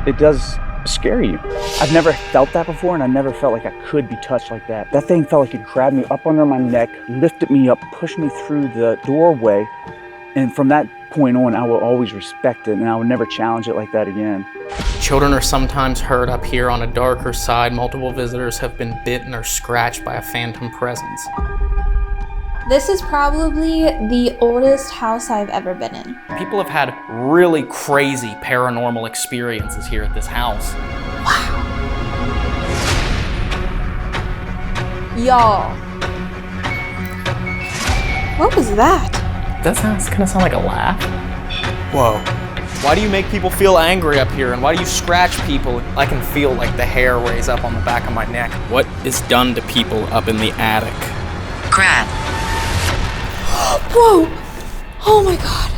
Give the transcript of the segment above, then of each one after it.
It does scare you. I've never felt that before, and I never felt like I could be touched like that. That thing felt like it grabbed me up under my neck, lifted me up, pushed me through the doorway, and from that point on, I will always respect it, and I would never challenge it like that again. Children are sometimes heard up here on a darker side. Multiple visitors have been bitten or scratched by a phantom presence. This is probably the oldest house I've ever been in. People have had really crazy paranormal experiences here at this house. Wow. Y'all. What was that? That kind of sound like a laugh. Whoa. Why do you make people feel angry up here, and why do you scratch people? I can feel like the hair raise up on the back of my neck. What is done to people up in the attic? Grab. Whoa! Oh my God.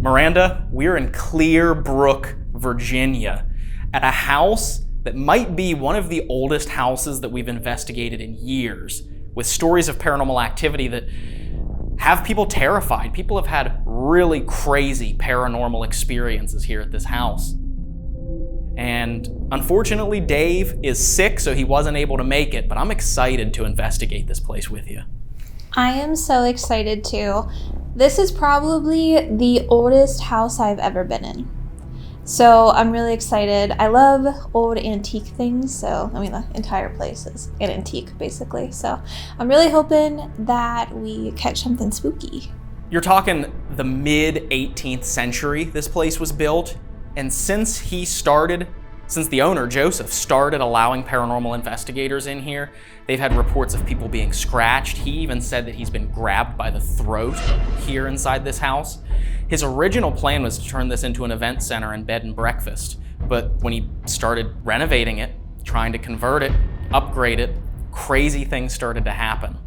Miranda, we're in Clear Brook, Virginia, at a house that might be one of the oldest houses that we've investigated in years, with stories of paranormal activity that have people terrified. People have had really crazy paranormal experiences here at this house. And unfortunately, Dave is sick, so he wasn't able to make it, but I'm excited to investigate this place with you. I am so excited too. This is probably the oldest house I've ever been in. So I'm really excited. I love old antique things, so I mean the entire place is an antique basically. So I'm really hoping that we catch something spooky. You're talking the mid-18th century this place was built, and since the owner, Joseph, started allowing paranormal investigators in here, they've had reports of people being scratched. He even said that he's been grabbed by the throat here inside this house. His original plan was to turn this into an event center and bed and breakfast, but when he started renovating it, trying to convert it, upgrade it, crazy things started to happen.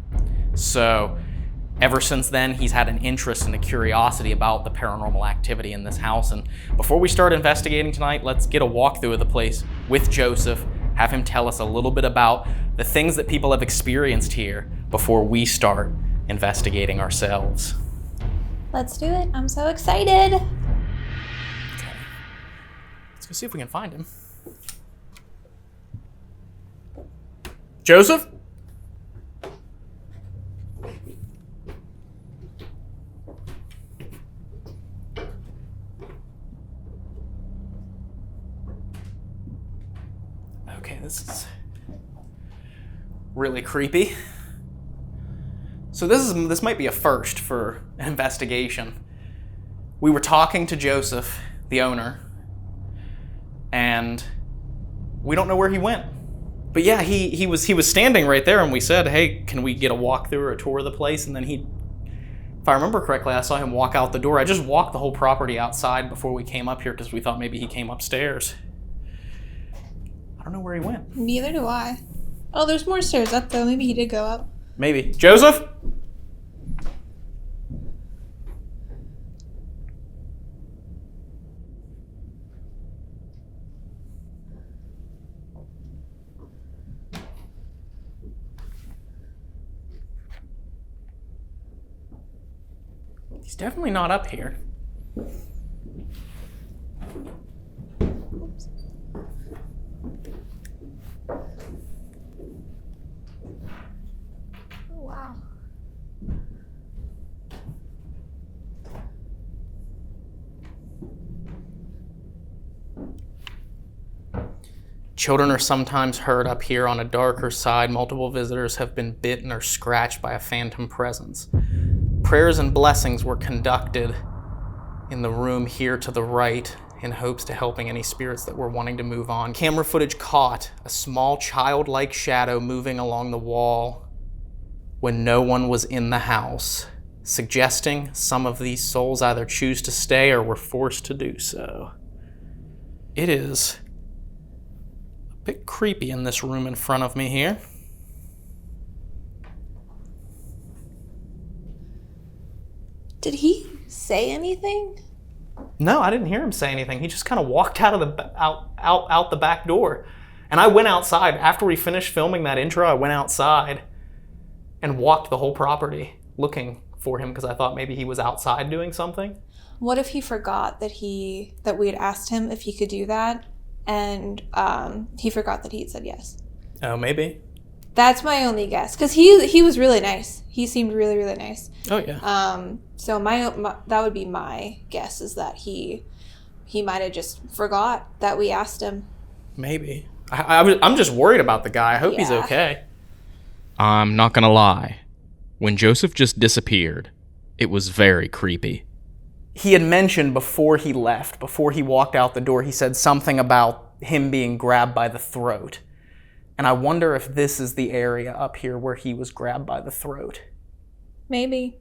So ever since then, he's had an interest and a curiosity about the paranormal activity in this house. And before we start investigating tonight, let's get a walkthrough of the place with Joseph, have him tell us a little bit about the things that people have experienced here before we start investigating ourselves. Let's do it. I'm so excited. Okay. Let's go see if we can find him. Joseph? Okay, this is really creepy. So this might be a first for an investigation. We were talking to Joseph, the owner, and we don't know where he went. But yeah, he was standing right there, and we said, "Hey, can we get a walkthrough or a tour of the place?" And then if I remember correctly, I saw him walk out the door. I just walked the whole property outside before we came up here because we thought maybe he came upstairs. I don't know where he went. Neither do I. Oh, there's more stairs up though. Maybe he did go up. Maybe. Joseph? He's definitely not up here. Oops. Oh, wow. Children are sometimes heard up here on a darker side. Multiple visitors have been bitten or scratched by a phantom presence. Prayers and blessings were conducted in the room here to the right in hopes to helping any spirits that were wanting to move on. Camera footage caught a small childlike shadow moving along the wall when no one was in the house, suggesting some of these souls either choose to stay or were forced to do so. It is a bit creepy in this room in front of me here. Did he say anything? No, I didn't hear him say anything. He just kind of walked out of out the back door. And I went outside. After we finished filming that intro, I went outside and walked the whole property. looking for him because I thought maybe he was outside doing something. What if he forgot that we had asked him if he could do that, and he forgot that he had said yes? Oh, maybe. That's my only guess, because he was really nice. He seemed really, really nice. Oh yeah. So my that would be my guess, is that he might have just forgot that we asked him. Maybe. I'm just worried about the guy. I hope he's okay. I'm not gonna lie. When Joseph just disappeared, it was very creepy. He had mentioned before he left, before he walked out the door, he said something about him being grabbed by the throat. And I wonder if this is the area up here where he was grabbed by the throat. Maybe.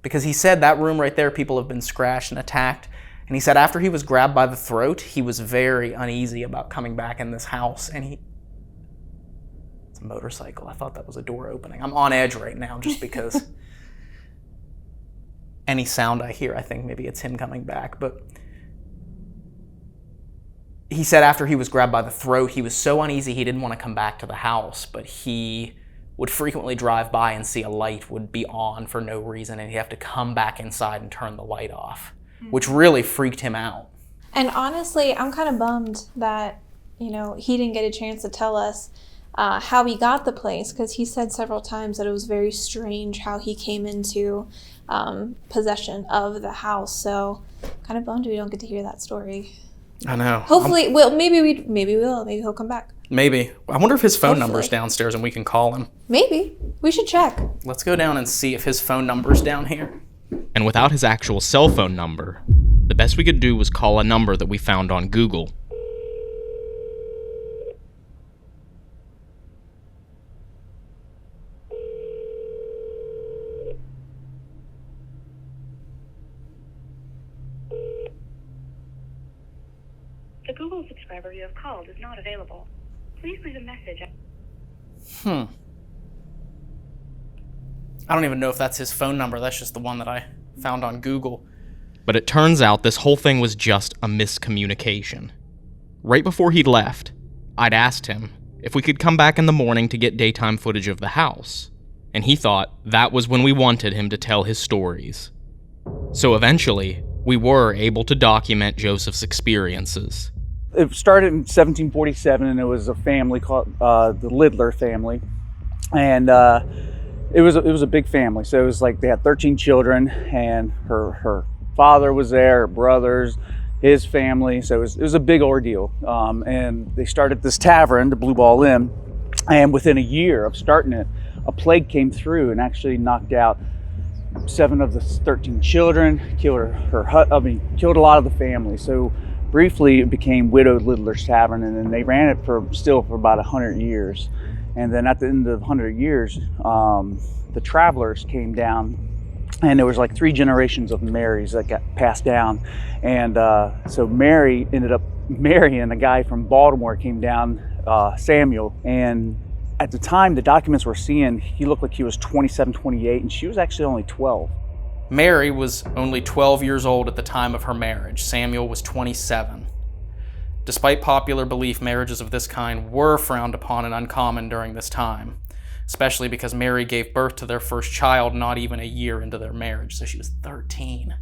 Because he said that room right there, people have been scratched and attacked. And he said after he was grabbed by the throat, he was very uneasy about coming back in this house. And it's a motorcycle. I thought that was a door opening. I'm on edge right now just because any sound I hear, I think maybe it's him coming back. But he said after he was grabbed by the throat, he was so uneasy he didn't want to come back to the house, but he would frequently drive by and see a light would be on for no reason, and he'd have to come back inside and turn the light off, which really freaked him out. And honestly, I'm kind of bummed that, he didn't get a chance to tell us how he got the place, because he said several times that it was very strange how he came into possession of the house. So kind of bummed we don't get to hear that story. I know. Hopefully, maybe we will. Maybe he'll come back. Maybe. I wonder if his phone number's downstairs and we can call him. Maybe. We should check. Let's go down and see if his phone number's down here. And without his actual cell phone number, the best we could do was call a number that we found on Google. The Google subscriber you have called is not available. Please leave a message. I don't even know if that's his phone number. That's just the one that I found on Google. But it turns out this whole thing was just a miscommunication. Right before he'd left, I'd asked him if we could come back in the morning to get daytime footage of the house, and he thought that was when we wanted him to tell his stories. So eventually, we were able to document Joseph's experiences. It started in 1747, and it was a family called the Lidler family, and it was a big family. So it was like they had 13 children, and her father was there, her brothers, his family. So it was a big ordeal. And they started this tavern, the Blue Ball Inn, and within a year of starting it, a plague came through and actually knocked out 7 of the 13 children, killed killed a lot of the family. So briefly it became Widowed Lidler's Tavern, and then they ran it for about 100 years. And then at the end of 100 years, the travelers came down, and there was like 3 generations of Marys that got passed down. And so Mary ended up marrying a guy from Baltimore, came down, Samuel. And at the time the documents we're seeing, he looked like he was 27, 28, and she was actually only 12. Mary was only 12 years old at the time of her marriage. Samuel was 27. Despite popular belief, marriages of this kind were frowned upon and uncommon during this time, especially because Mary gave birth to their first child not even a year into their marriage, so she was 13.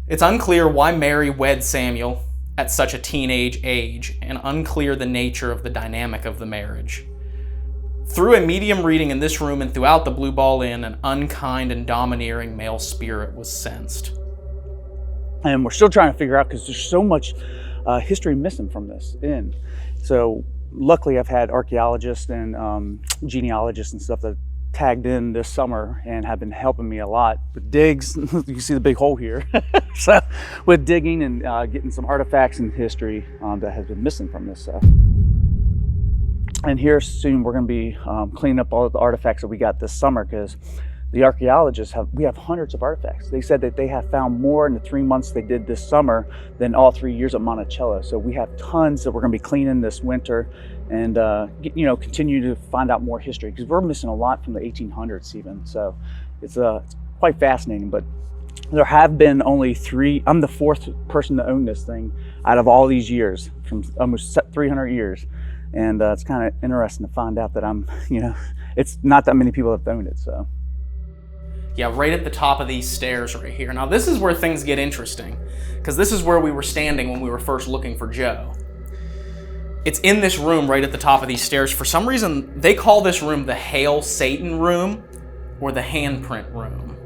It's unclear why Mary wed Samuel at such a teenage age, and unclear the nature of the dynamic of the marriage. Through a medium reading in this room and throughout the Blue Ball Inn, an unkind and domineering male spirit was sensed. And we're still trying to figure out, because there's so much history missing from this inn. So luckily I've had archaeologists and genealogists and stuff that tagged in this summer and have been helping me a lot with digs. You can see the big hole here. So with digging and getting some artifacts and history that has been missing from this stuff. And here soon we're going to be cleaning up all of the artifacts that we got this summer, because the archaeologists we have hundreds of artifacts. They said that they have found more in the 3 months they did this summer than all 3 years at Monticello. So we have tons that we're going to be cleaning this winter, and continue to find out more history, because we're missing a lot from the 1800s even. So it's quite fascinating. But there have been only 3. I'm the 4th person to own this thing out of all these years, from almost 300 years. And it's kind of interesting to find out that it's not that many people have owned it. So Yeah, right at the top of these stairs right here. Now this is where things get interesting, because this is where we were standing when we were first looking for Joe. It's in this room right at the top of these stairs. For some reason, they call this room the Hail Satan room or the handprint room.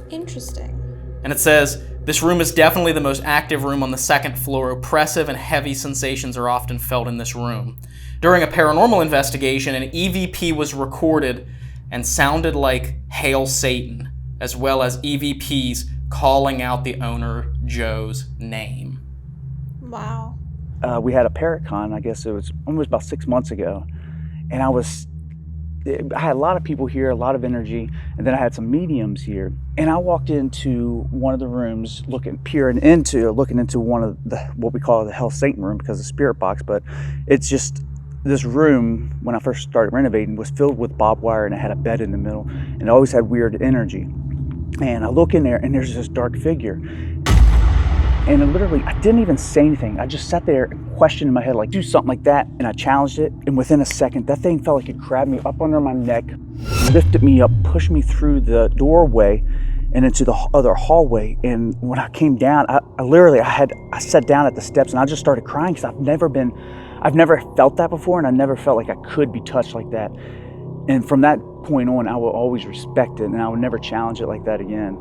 Interesting. And it says, this room is definitely the most active room on the second floor. Oppressive and heavy sensations are often felt in this room. During a paranormal investigation, an EVP was recorded and sounded like Hail Satan, as well as EVPs calling out the owner Joe's name. Wow. We had a Paracon, I guess it was almost about 6 months ago, and I had a lot of people here, a lot of energy, and then I had some mediums here. And I walked into one of the rooms, looking into one of the, what we call the Hell Satan room, because of the spirit box, but it's just, this room, when I first started renovating, was filled with barbed wire, and it had a bed in the middle, and it always had weird energy. And I look in there, and there's this dark figure. And it literally, I didn't even say anything. I just sat there and questioned in my head, like, do something like that. And I challenged it. And within a second, that thing felt like it grabbed me up under my neck, lifted me up, pushed me through the doorway and into the other hallway. And when I came down, I sat down at the steps and I just started crying, because I've never felt that before. And I never felt like I could be touched like that. And from that point on, I will always respect it, and I would never challenge it like that again.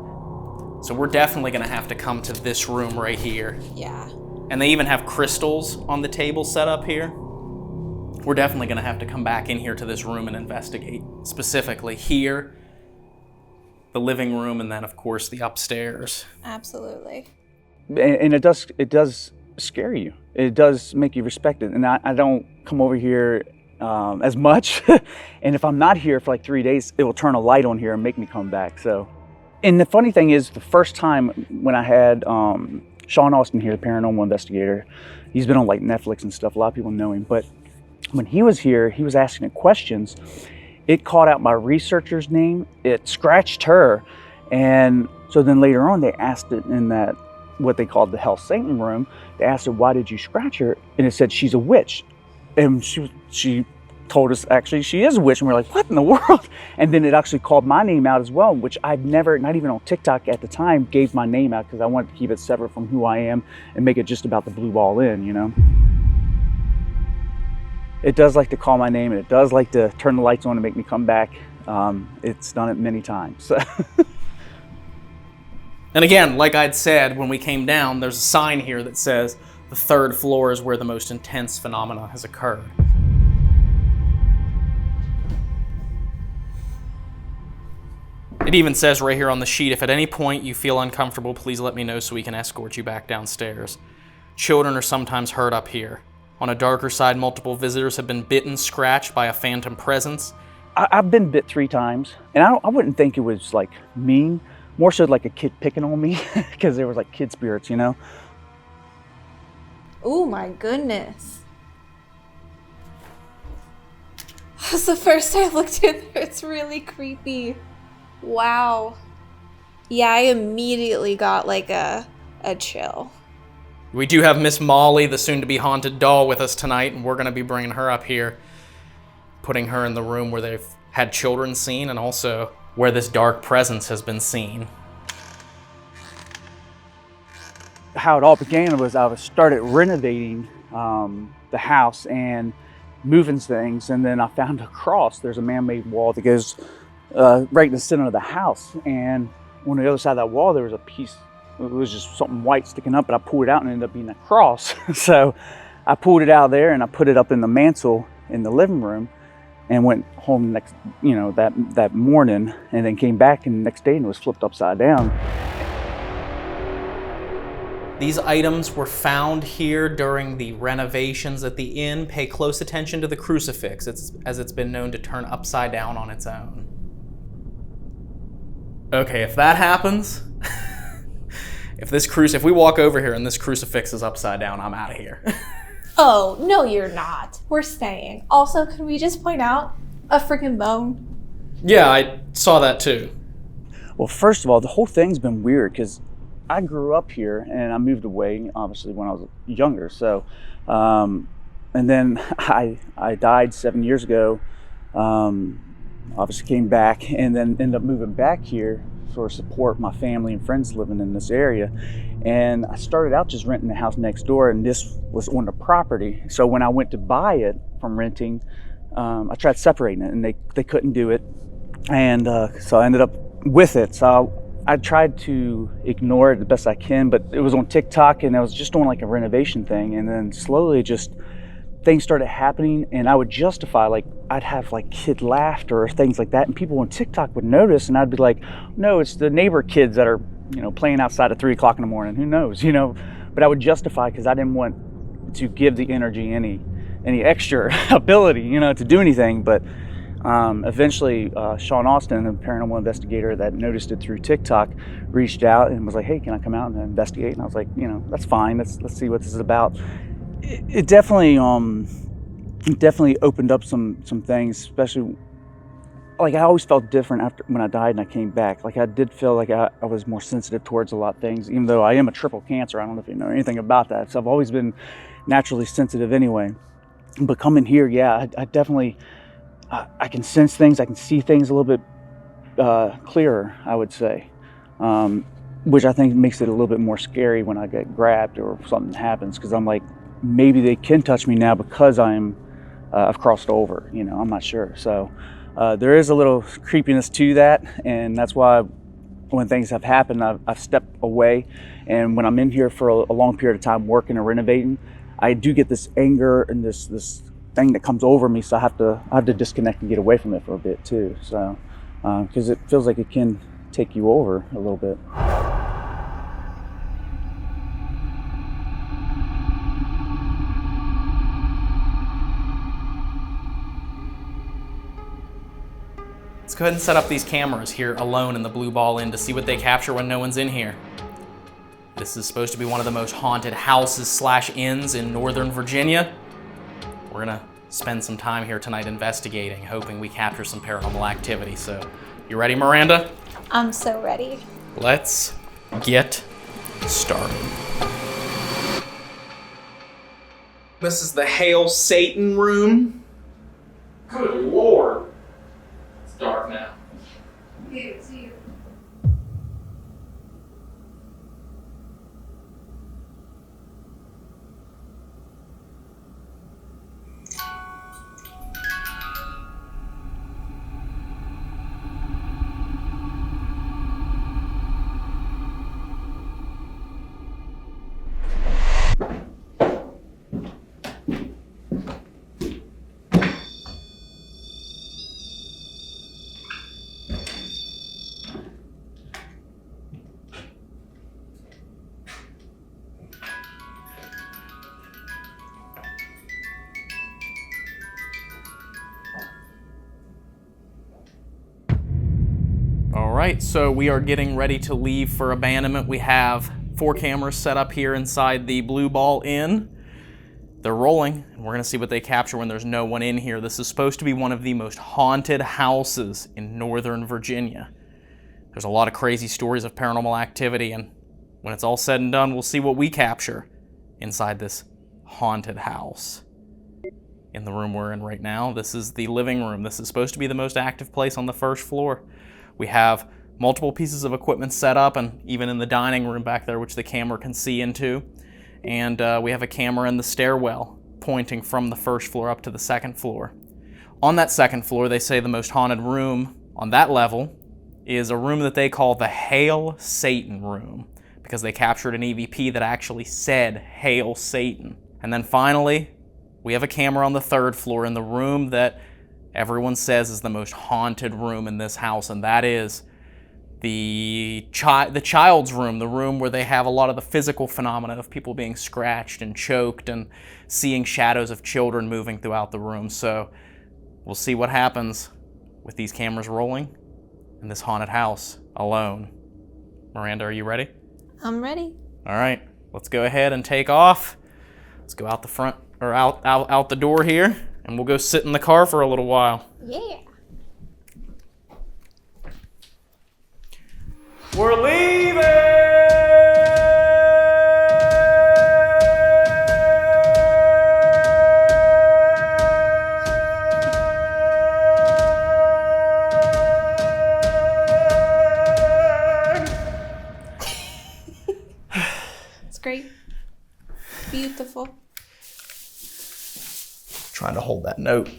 So we're definitely gonna have to come to this room right here. Yeah. And they even have crystals on the table set up here. We're definitely gonna have to come back in here to this room and investigate. Specifically here, the living room, and then of course the upstairs. Absolutely. And it does scare you. It does make you respect it. And I don't come over here as much. And if I'm not here for like 3 days, it will turn a light on here and make me come back. So. And the funny thing is, the first time when I had Sean Austin here, the paranormal investigator, he's been on like Netflix and stuff, a lot of people know him, but when he was here, he was asking it questions. It called out my researcher's name, it scratched her, and so then later on they asked it in that, what they called the Hell Satan room, they asked her, why did you scratch her? And it said, she's a witch. And she told us actually she is a witch, and we're like, what in the world? And then it actually called my name out as well, which I've never, not even on TikTok at the time, gave my name out, because I wanted to keep it separate from who I am and make it just about the Blue Ball Inn, you know? It does like to call my name, and it does like to turn the lights on and make me come back. It's done it many times. And again, like I'd said when we came down, there's a sign here that says the third floor is where the most intense phenomena has occurred. It even says right here on the sheet, if at any point you feel uncomfortable, please let me know so we can escort you back downstairs. Children are sometimes hurt up here. On a darker side, multiple visitors have been bitten, scratched by a phantom presence. I've been bit 3 times, and I wouldn't think it was like mean, more so like a kid picking on me, because there was like kid spirits, you know? Oh my goodness. That's the first I looked in there. It's really creepy. Wow. Yeah, I immediately got like a chill. We do have Miss Molly, the soon-to-be haunted doll, with us tonight, and we're going to be bringing her up here, putting her in the room where they've had children seen, and also where this dark presence has been seen. How it all began was I started renovating the house and moving things, and then I found a cross. There's a man-made wall that goes right in the center of the house, and on the other side of that wall there was a piece, it was just something white sticking up, but I pulled it out and it ended up being a cross. So I pulled it out of there and I put it up in the mantle in the living room, and went home next, that morning, and then came back, and the next day and it was flipped upside down. These items were found here during the renovations at the inn. Pay close attention to the crucifix, as it's been known to turn upside down on its own. Okay, if that happens, if we walk over here and this crucifix is upside down, I'm out of here. Oh, no you're not. We're staying. Also, can we just point out a freaking bone? Yeah, I saw that too. Well, first of all, the whole thing's been weird, because I grew up here and I moved away, obviously, when I was younger. So, and then I died 7 years ago. Obviously came back and then ended up moving back here sort of support my family and friends living in this area. And I started out just renting the house next door, and this was on the property. So when I went to buy it from renting, I tried separating it, and they couldn't do it. And so I ended up with it. So I tried to ignore it the best I can, but it was on TikTok, and I was just doing like a renovation thing. And then slowly just things started happening, and I would justify, like I'd have like kid laughter or things like that, and people on TikTok would notice, and I'd be like, no, it's the neighbor kids that are, playing outside at 3 o'clock in the morning. Who knows, But I would justify because I didn't want to give the energy any extra ability, to do anything. But eventually, Sean Austin, a paranormal investigator that noticed it through TikTok, reached out and was like, hey, can I come out and investigate? And I was like, that's fine. Let's see what this is about. It definitely opened up some things, especially like I always felt different after when I died and I came back. Like I did feel like I was more sensitive towards a lot of things, even though I am a triple cancer. I don't know if you know anything about that. So I've always been naturally sensitive anyway. But coming here, yeah, I definitely I can sense things. I can see things a little bit clearer, I would say. Which I think makes it a little bit more scary when I get grabbed or something happens, because I'm like, maybe they can touch me now because I've crossed over, I'm not sure. So there is a little creepiness to that, and that's why when things have happened, I've stepped away. And when I'm in here for a long period of time working and renovating, I do get this anger and this thing that comes over me, so I have to disconnect and get away from it for a bit too. So because it feels like it can take you over a little bit. Let's go ahead and set up these cameras here alone in the Blue Ball Inn to see what they capture when no one's in here. This is supposed to be one of the most haunted houses / inns in Northern Virginia. We're gonna spend some time here tonight investigating, hoping we capture some paranormal activity. So, you ready, Miranda? I'm so ready. Let's get started. This is the Hail Satan room. Good Lord. It's dark now. All right, so we are getting ready to leave for abandonment. We have 4 cameras set up here inside the Blue Ball Inn. They're rolling, and we're gonna see what they capture when there's no one in here. This is supposed to be one of the most haunted houses in Northern Virginia. There's a lot of crazy stories of paranormal activity, and when it's all said and done, we'll see what we capture inside this haunted house. In the room we're in right now, this is the living room. This is supposed to be the most active place on the first floor. We have multiple pieces of equipment set up, and even in the dining room back there, which the camera can see into. And we have a camera in the stairwell pointing from the first floor up to the second floor. On that second floor, they say the most haunted room on that level is a room that they call the Hail Satan room, because they captured an EVP that actually said Hail Satan. And then finally, we have a camera on the third floor in the room that everyone says is the most haunted room in this house, and that is the child's room, the room where they have a lot of the physical phenomena of people being scratched and choked and seeing shadows of children moving throughout the room. So we'll see what happens with these cameras rolling in this haunted house alone. Miranda, are you ready? I'm ready. All right, let's go ahead and take off. Let's go out the front, or out the door here, and we'll go sit in the car for a little while. Yeah. We're leaving! beautiful. Trying to hold that note.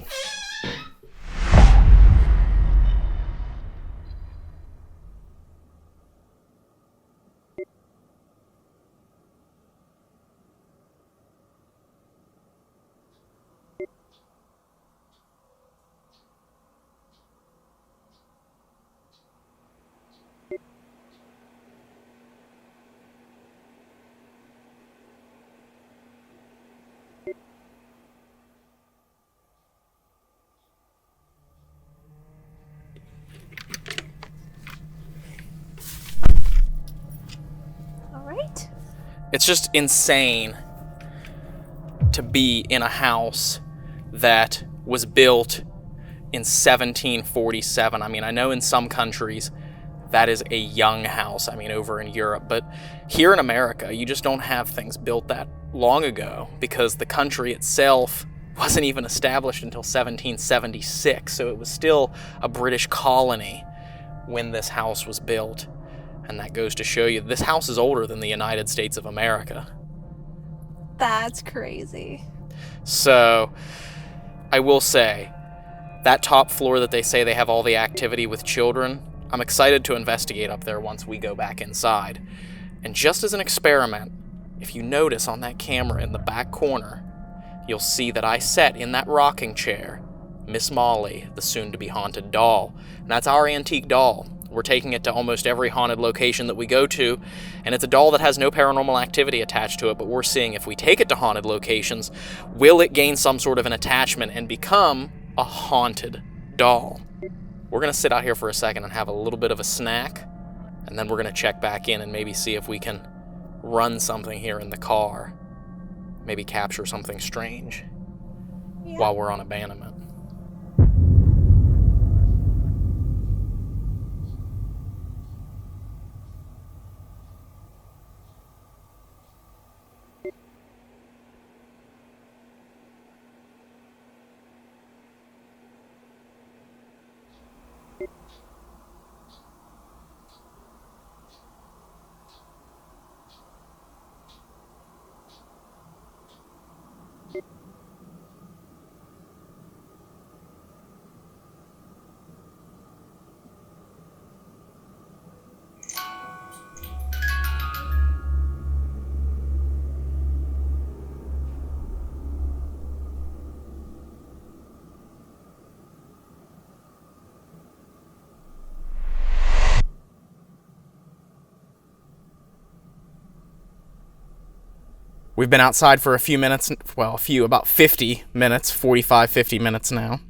All right. It's just insane to be in a house that was built in 1747. I mean, I know in some countries that is a young house, I mean, over in Europe, but here in America, you just don't have things built that long ago because the country itself wasn't even established until 1776, so it was still a British colony when this house was built. And that goes to show you this house is older than the United States of America. That's crazy. So, I will say, that top floor that they say they have all the activity with children, I'm excited to investigate up there once we go back inside. And just as an experiment, if you notice on that camera in the back corner, you'll see that I set in that rocking chair Miss Molly, the soon-to-be haunted doll. And that's our antique doll. We're taking it to almost every haunted location that we go to, and it's a doll that has no paranormal activity attached to it, but we're seeing if we take it to haunted locations, will it gain some sort of an attachment and become a haunted doll? We're going to sit out here for a second and have a little bit of a snack, and then we're going to check back in and maybe see if we can run something here in the car. Maybe capture something strange while we're on abandonment. We've been outside for a few minutes, about 50 minutes, 45, 50 minutes now.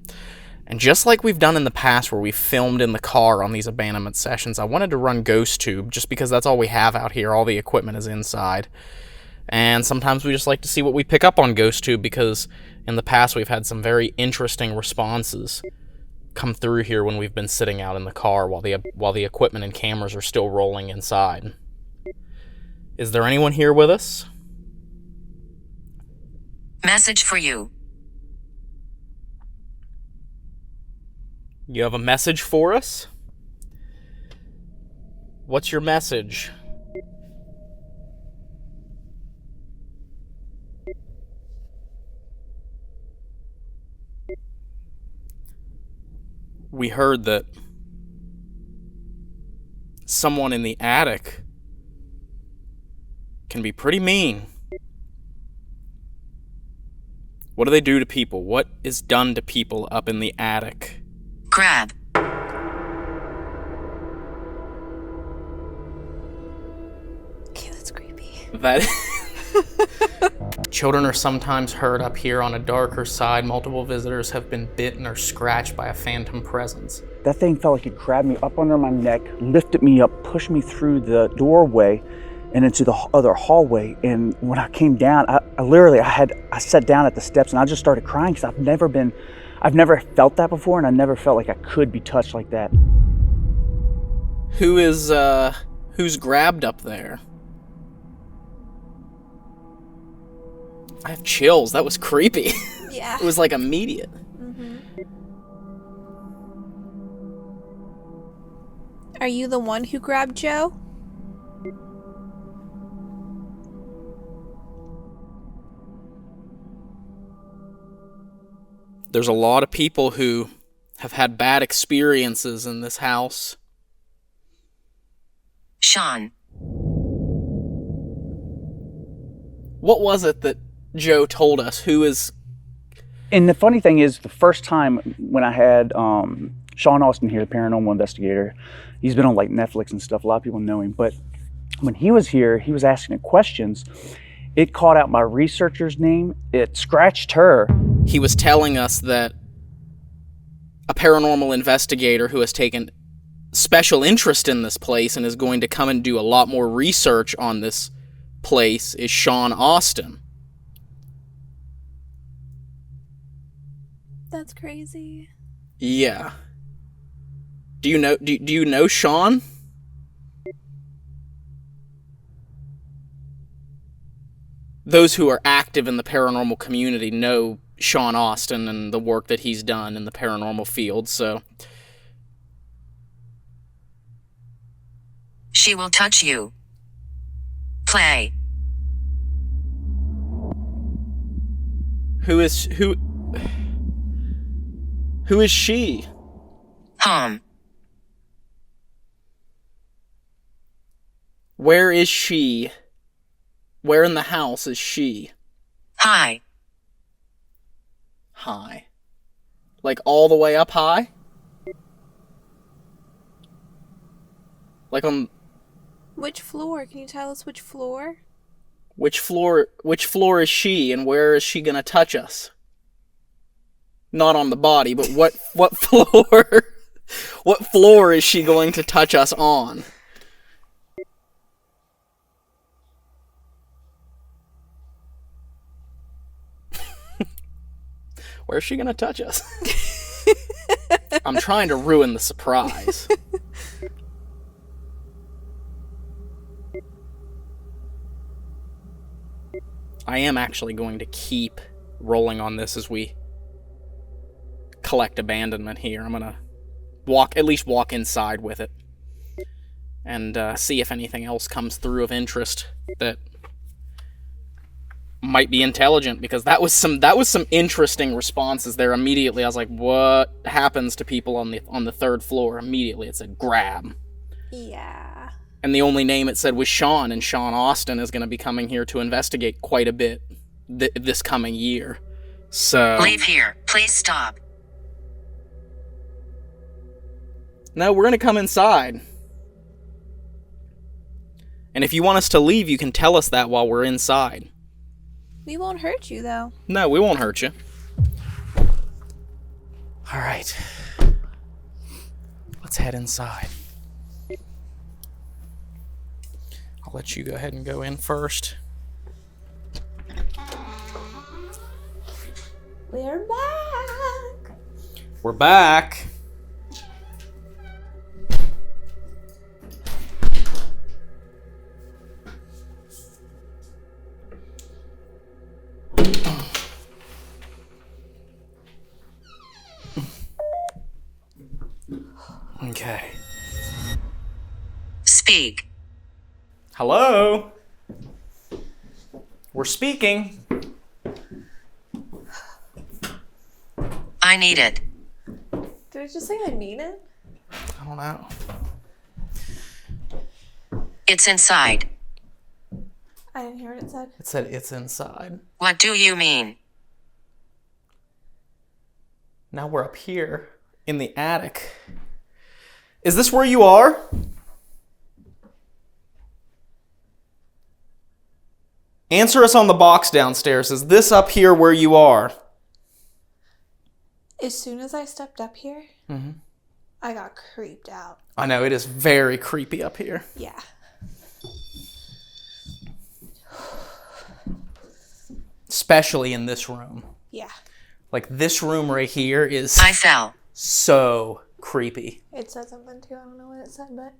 And just like we've done in the past where we've filmed in the car on these abandonment sessions, I wanted to run Ghost Tube just because that's all we have out here. All the equipment is inside. And sometimes we just like to see what we pick up on Ghost Tube because in the past we've had some very interesting responses come through here when we've been sitting out in the car while the equipment and cameras are still rolling inside. Is there anyone here with us? Message for you. You have a message for us? What's your message? We heard that someone in the attic can be pretty mean. What do they do to people? What is done to people up in the attic? Grab. Okay, that's creepy. That children are sometimes heard up here on a darker side. Multiple visitors have been bitten or scratched by a phantom presence. That thing felt like it grabbed me up under my neck, lifted me up, pushed me through the doorway and into the other hallway. And when I came down, I sat down at the steps and I just started crying because I've never felt that before, and I never felt like I could be touched like that. Who's grabbed up there? I have chills. That was creepy. Yeah. It was like immediate. Mm-hmm. Are you the one who grabbed Joe? There's a lot of people who have had bad experiences in this house. Sean. What was it that Joe told us? Who is... And the funny thing is, the first time when I had Sean Austin here, the paranormal investigator, he's been on like Netflix and stuff. A lot of people know him. But when he was here, he was asking questions. It called out my researcher's name. It scratched her. He was telling us that a paranormal investigator who has taken special interest in this place and is going to come and do a lot more research on this place is Sean Austin. That's crazy. Yeah. Do you know Sean? Those who are active in the paranormal community know Sean Austin and the work that he's done in the paranormal field, so... She will touch you. Play. Who is she? Home. Where is she? Where in the house is she? Hi. High. Like all the way up high? Like on... Which floor? Can you tell us which floor? Which floor is she, and where is she gonna touch us? Not on the body, but what floor? What floor is she going to touch us on? Where's she gonna touch us? I'm trying to ruin the surprise. I am actually going to keep rolling on this as we collect abandonment here. I'm gonna at least walk inside with it and see if anything else comes through of interest that might be intelligent, because that was some interesting responses there. Immediately I was like, what happens to people on the third floor? Immediately it said grab. Yeah. And the only name it said was Sean, and Sean Austin is going to be coming here to investigate quite a bit this coming year. So... Leave here. Please stop. No, we're going to come inside. And if you want us to leave, you can tell us that while we're inside. We won't hurt you, though. No, we won't hurt you. All right. Let's head inside. I'll let you go ahead and go in first. We're back. We're back. Okay. Speak. Hello? We're speaking. I need it. Did I just say I need it? I don't know. It's inside. I didn't hear what it said. It said it's inside. What do you mean? Now we're up here in the attic. Is this where you are? Answer us on the box downstairs. Is this up here where you are? As soon as I stepped up here, I got creeped out. I know, it is very creepy up here. Yeah. Especially in this room. Yeah. Like, this room right here is I fell. so creepy. It said something too. I don't know what it said, but...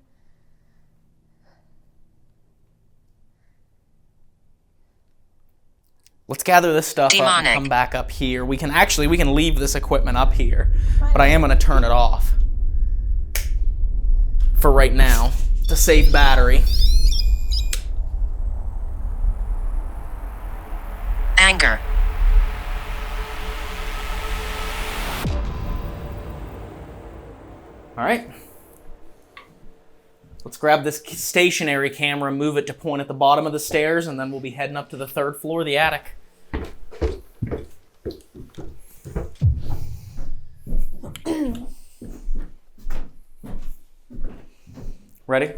Let's gather this stuff up Demonic. and come back up here. We can leave this equipment up here, but I am going to turn it off for right now to save battery. Anger. All right. Let's grab this stationary camera, move it to point at the bottom of the stairs, and then we'll be heading up to the 3rd floor of the attic. Ready?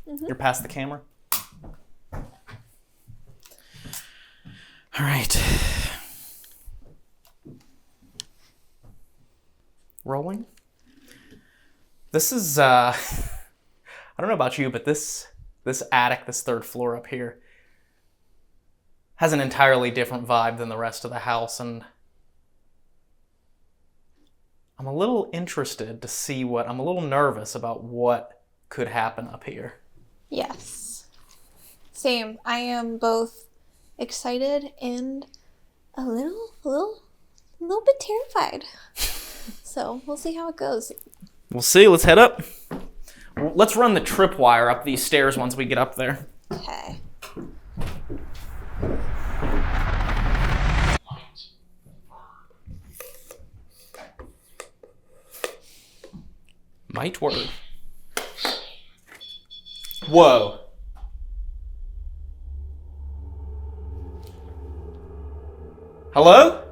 Mm-hmm. You're past the camera? All right. Rolling. This is, I don't know about you, but this attic, this 3rd floor up here, has an entirely different vibe than the rest of the house, and I'm a little interested to see I'm a little nervous about what could happen up here. Yes. Same. I am both excited and a little bit terrified. So we'll see how it goes. We'll see. Let's head up. Let's run the tripwire up these stairs once we get up there. Okay. Might work. Whoa. Hello?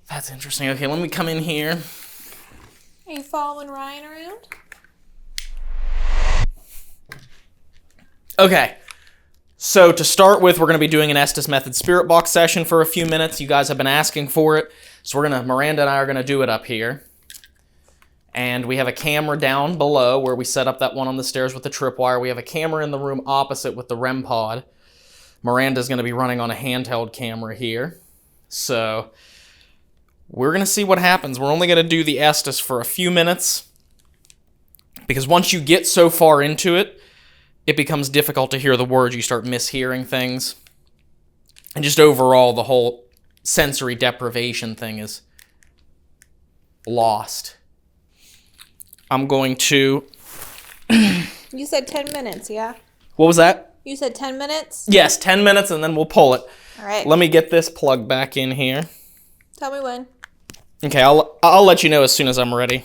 That's interesting. Okay, let me come in here. Are you following Ryan around? Okay. So to start with, we're going to be doing an Estes Method Spirit Box session for a few minutes. You guys have been asking for it. So Miranda and I are going to do it up here. And we have a camera down below where we set up that one on the stairs with the tripwire. We have a camera in the room opposite with the REM pod. Miranda's going to be running on a handheld camera here. So we're going to see what happens. We're only going to do the Estes for a few minutes, because once you get so far into it, it becomes difficult to hear the words. You start mishearing things. And just overall, the whole sensory deprivation thing is lost. I'm going to... You said 10 minutes, yeah? What was that? You said 10 minutes? Yes, 10 minutes, and then we'll pull it. All right. Let me get this plugged back in here. Tell me when. Okay, I'll let you know as soon as I'm ready.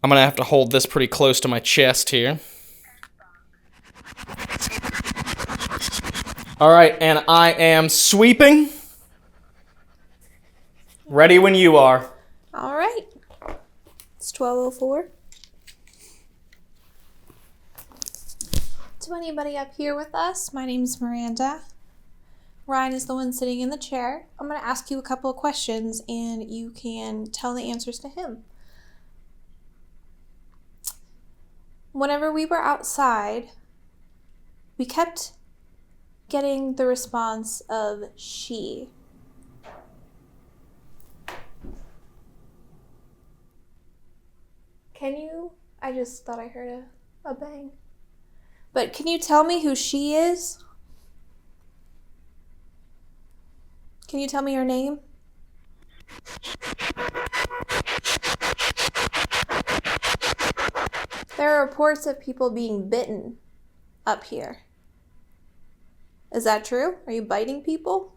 I'm going to have to hold this pretty close to my chest here. All right, and I am sweeping. Ready when you are. All right. It's 12:04. To anybody up here with us, my name's Miranda. Ryan is the one sitting in the chair. I'm going to ask you a couple of questions, and you can tell the answers to him. Whenever we were outside, we kept getting the response of she. Can you? I just thought I heard a bang. But can you tell me who she is? Can you tell me her name? There are reports of people being bitten up here. Is that true? Are you biting people?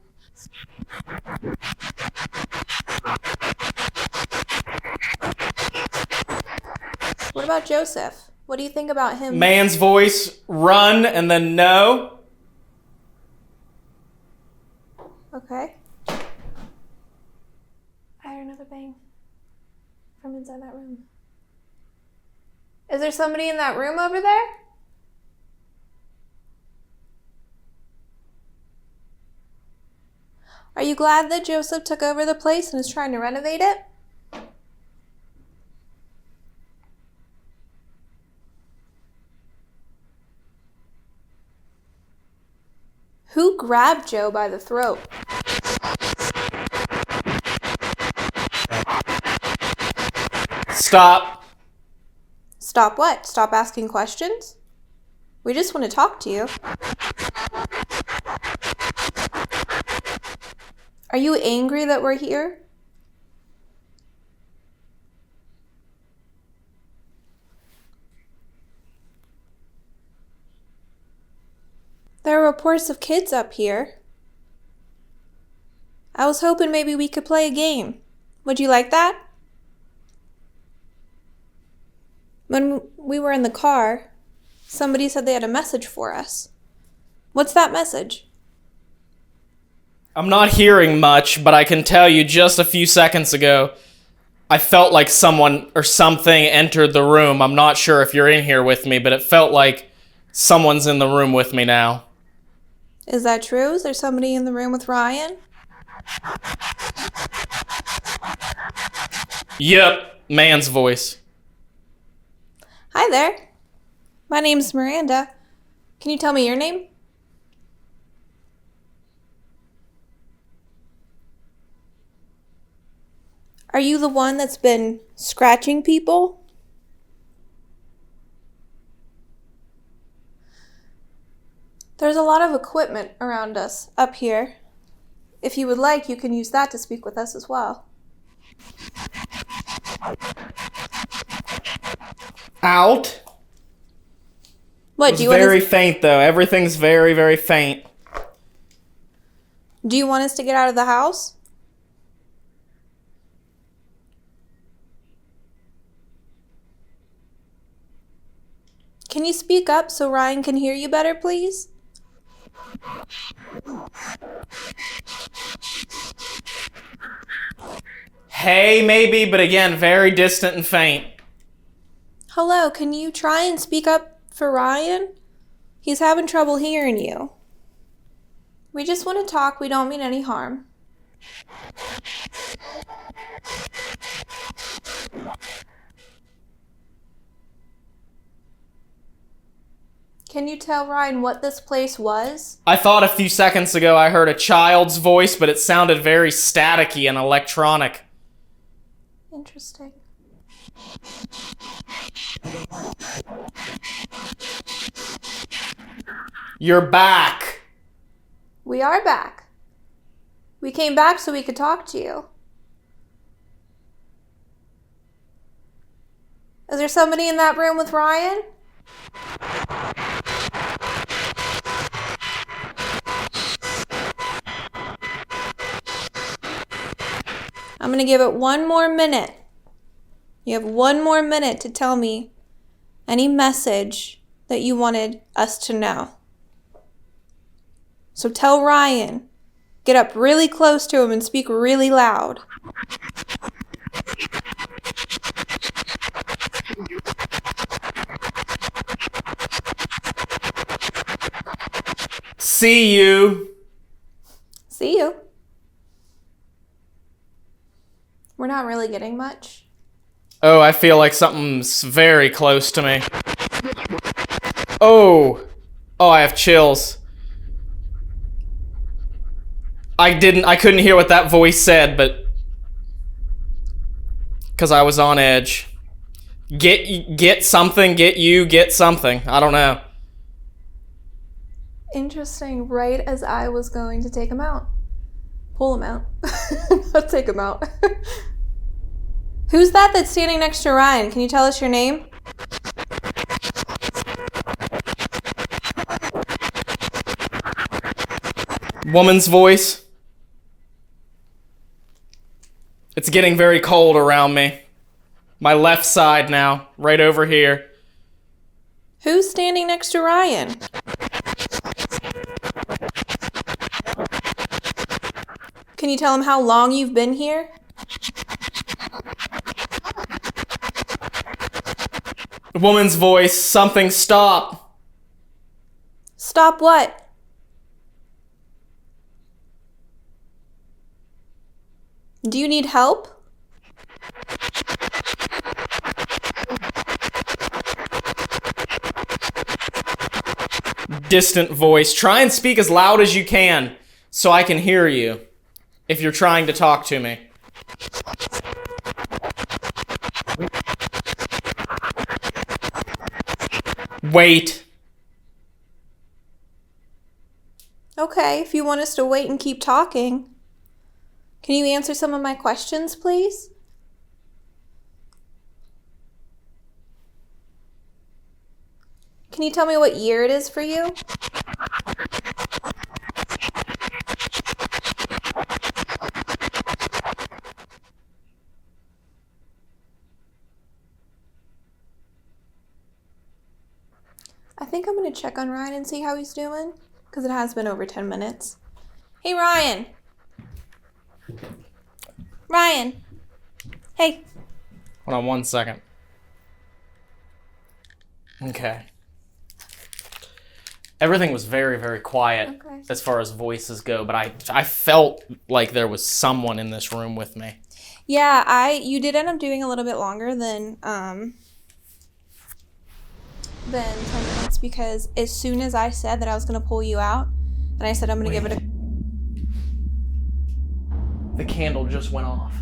What about Joseph? What do you think about him? Man's voice, run, and then no. Okay. I heard another bang from inside that room. Is there somebody in that room over there? Are you glad that Joseph took over the place and is trying to renovate it? Who grabbed Joe by the throat? Stop. Stop what? Stop asking questions? We just want to talk to you. Are you angry that we're here? There are reports of kids up here. I was hoping maybe we could play a game. Would you like that? When we were in the car, somebody said they had a message for us. What's that message? I'm not hearing much, but I can tell you just a few seconds ago, I felt like someone or something entered the room. I'm not sure if you're in here with me, but it felt like someone's in the room with me now. Is that true? Is there somebody in the room with Ryan? Yep, man's voice. Hi there. My name's Miranda. Can you tell me your name? Are you the one that's been scratching people? There's a lot of equipment around us up here. If you would like, you can use that to speak with us as well. Out? What, It's do you want very us, faint, though. Everything's very, very faint. do you want us to get out of the house? Can you speak up so Ryan can hear you better, please? Hey, maybe, but again, very distant and faint. Hello, can you try and speak up for Ryan? He's having trouble hearing you. We just want to talk. We don't mean any harm. Can you tell Ryan what this place was? I thought a few seconds ago I heard a child's voice, but it sounded very staticky and electronic. Interesting. You're back. We are back. We came back so we could talk to you. Is there somebody in that room with Ryan? I'm going to give it one more minute. You have one more minute to tell me any message that you wanted us to know. So tell Ryan, get up really close to him and speak really loud. See you. See you. We're not really getting much. Oh, I feel like something's very close to me. Oh. Oh, I have chills. I couldn't hear what that voice said, but... because I was on edge. Get something, get something. I don't know. Interesting. Right as I was going to take him out. Pull him out. Not take him out. Who's that that's standing next to Ryan? Can you tell us your name? Woman's voice. It's getting very cold around me. My left side now, right over here. Who's standing next to Ryan? Can you tell him how long you've been here? Woman's voice, something stop. Stop what? Do you need help? Distant voice. Try and speak as loud as you can so I can hear you if you're trying to talk to me. Wait. Okay, if you want us to wait and keep talking. Can you answer some of my questions, please? Can you tell me what year it is for you? think I'm gonna check on Ryan and see how he's doing, because it has been over 10 minutes. Hey, Ryan! Ryan! Hey! Hold on 1 second. Okay. Everything was very, very quiet as far as voices go, but I felt like there was someone in this room with me. Yeah, you did end up doing a little bit longer than 10 minutes, because as soon as I said that I was going to pull you out, and I said I'm going to give it a... The candle just went off.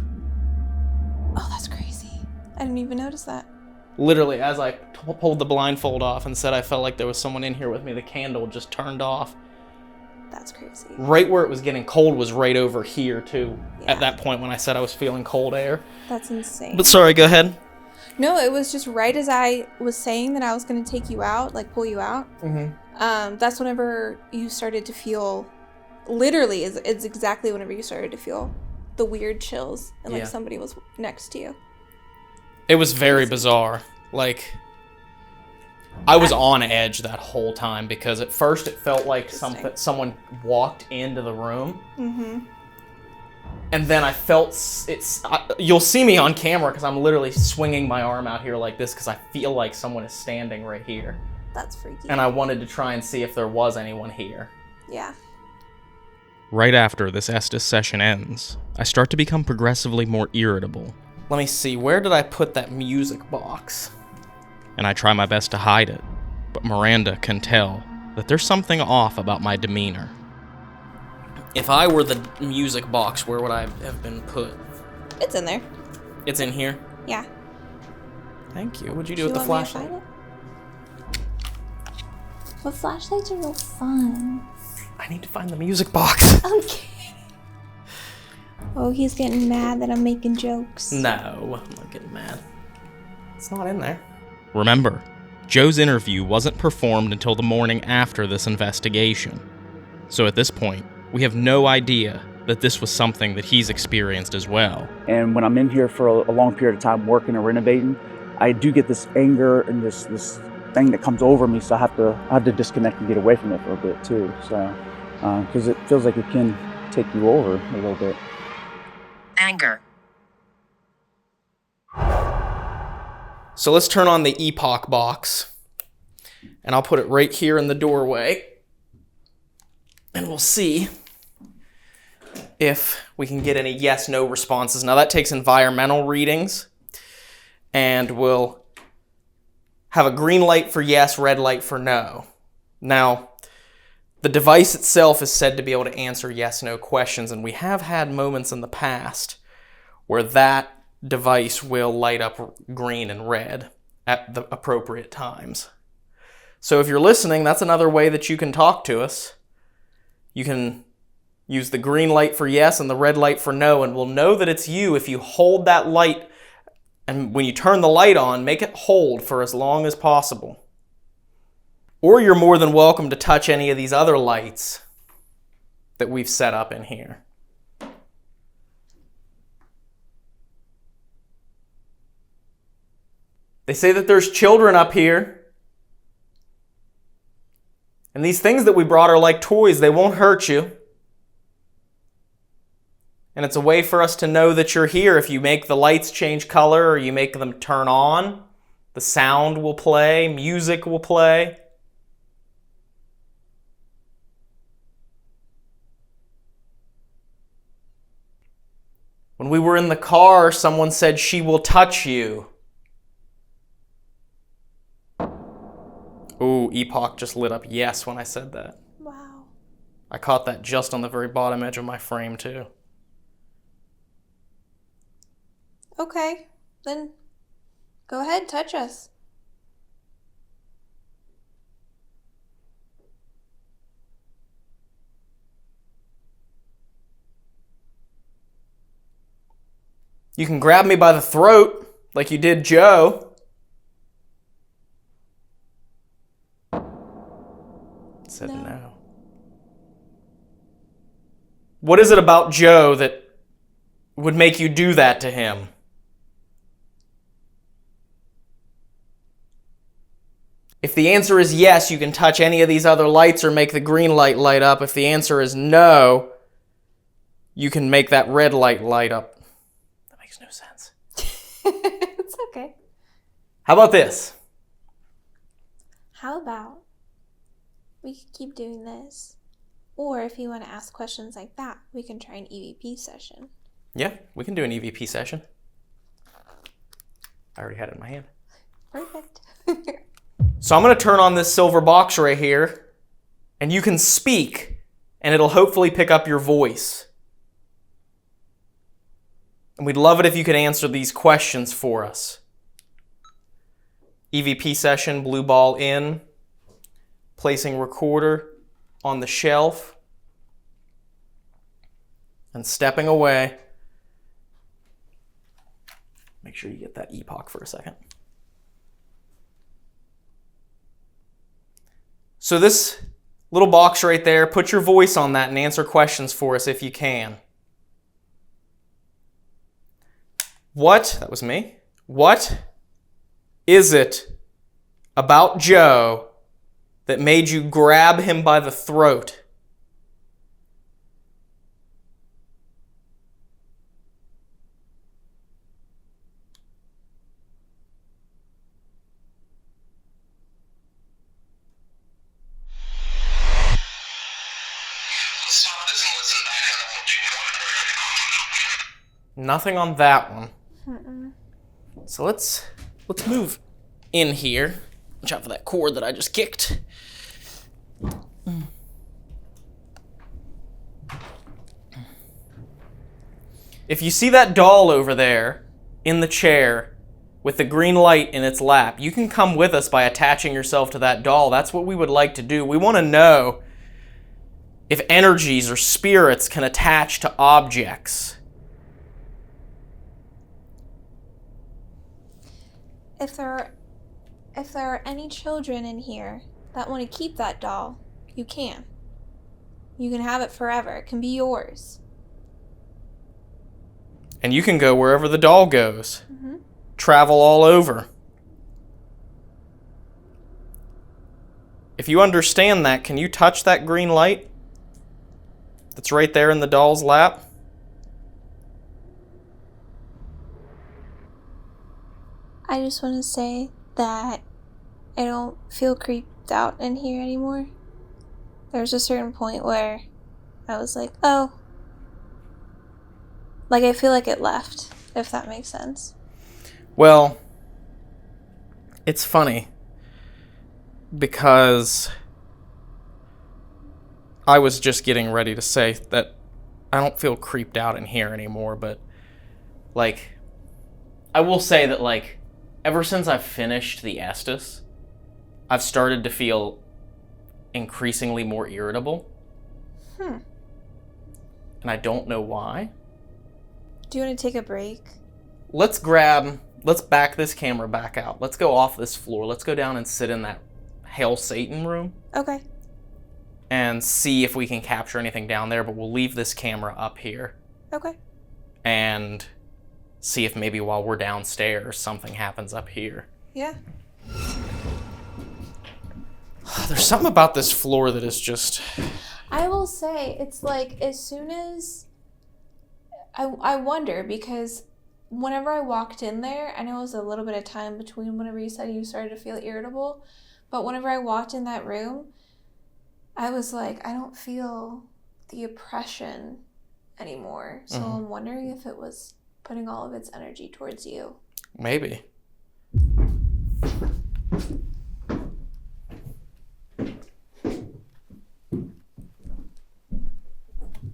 Oh, that's crazy. I didn't even notice that. Literally, as I pulled the blindfold off and said I felt like there was someone in here with me, the candle just turned off. That's crazy. Right where it was getting cold was right over here, too, Yeah. at that point when I said I was feeling cold air. That's insane. But sorry, go ahead. No, it was just right as I was saying that I was going to take you out, like pull you out. Mm-hmm. That's whenever you started to feel, literally, it's exactly whenever you started to feel the weird chills and like somebody was next to you. It was very bizarre. Like, I was on edge that whole time because at first it felt like someone walked into the room. Mm-hmm. And then I felt you'll see me on camera because I'm literally swinging my arm out here like this because I feel like someone is standing right here. That's freaky. And I wanted to try and see if there was anyone here. Yeah. Right after this Estes session ends, I start to become progressively more irritable. Let me see, where did I put that music box? And I try my best to hide it, but Miranda can tell that there's something off about my demeanor. If I were the music box, where would I have been put? It's in there. It's in here? Yeah. Thank you. What'd you do with the flashlight? But flashlights are real fun. I need to find the music box. Okay. Oh, he's getting mad that I'm making jokes. No, I'm not getting mad. It's not in there. Remember, Joe's interview wasn't performed until the morning after this investigation. So at this point, we have no idea that this was something that he's experienced as well. And when I'm in here for a long period of time working and renovating, I do get this anger and this thing that comes over me, so I have to disconnect and get away from it for a bit too. So, because it feels like it can take you over a little bit. Anger. So let's turn on the epoch box, and I'll put it right here in the doorway, and we'll see if we can get any yes/no responses. Now that takes environmental readings, and we'll have a green light for yes, red light for no. Now, the device itself is said to be able to answer yes/no questions, and we have had moments in the past where that device will light up green and red at the appropriate times. So if you're listening, that's another way that you can talk to us. You can use the green light for yes and the red light for no, and we'll know that it's you if you hold that light, and when you turn the light on, make it hold for as long as possible. Or you're more than welcome to touch any of these other lights that we've set up in here. They say that there's children up here. And these things that we brought are like toys. They won't hurt you. And it's a way for us to know that you're here. If you make the lights change color or you make them turn on, the sound will play, music will play. When we were in the car, someone said, "She will touch you." Ooh, epoch just lit up yes when I said that. Wow. I caught that just on the very bottom edge of my frame, too. Okay, then go ahead, touch us. You can grab me by the throat, like you did Joe. Said no. What is it about Joe that would make you do that to him? If the answer is yes, you can touch any of these other lights or make the green light light up. If the answer is no, you can make that red light light up. That makes no sense. It's okay. How about this? How about we could keep doing this? Or if you want to ask questions like that, we can try an EVP session. Yeah, we can do an EVP session. I already had it in my hand. Perfect. So I'm going to turn on this silver box right here, and you can speak, and it'll hopefully pick up your voice. And we'd love it if you could answer these questions for us. EVP session, blue ball in, placing recorder on the shelf, and stepping away. Make sure you get that epoch for a second. So this little box right there, put your voice on that and answer questions for us if you can. That was me. What is it about Joe that made you grab him by the throat? Stop this and listen back, and then we'll do one. Nothing on that one. Mm-mm. So let's move in here. Watch out for that cord that I just kicked. If you see that doll over there in the chair with the green light in its lap, you can come with us by attaching yourself to that doll. That's what we would like to do. We want to know if energies or spirits can attach to objects. If there are any children in here that want to keep that doll, you can. You can have it forever. It can be yours. And you can go wherever the doll goes. Mm-hmm. Travel all over. If you understand that, can you touch that green light that's right there in the doll's lap? I just want to say that I don't feel creeped out in here anymore. There's a certain point where I was like, oh. Like, I feel like it left, if that makes sense. Well, it's funny because I was just getting ready to say that I don't feel creeped out in here anymore, but, like, I will say that, like, ever since I've finished the Estes, I've started to feel increasingly more irritable. And I don't know why. Do you want to take a break? Let's back this camera back out. Let's go off this floor. Let's go down and sit in that Hail Satan room Okay. and see if we can capture anything down there, but we'll leave this camera up here Okay. and see if maybe while we're downstairs something happens up here. Yeah. There's something about this floor that is just... I will say, it's like, as soon as... I wonder, because whenever I walked in there, I know it was a little bit of time between whenever you said you started to feel irritable, but whenever I walked in that room, I was like, I don't feel the oppression anymore. So I'm wondering if it was putting all of its energy towards you. Maybe.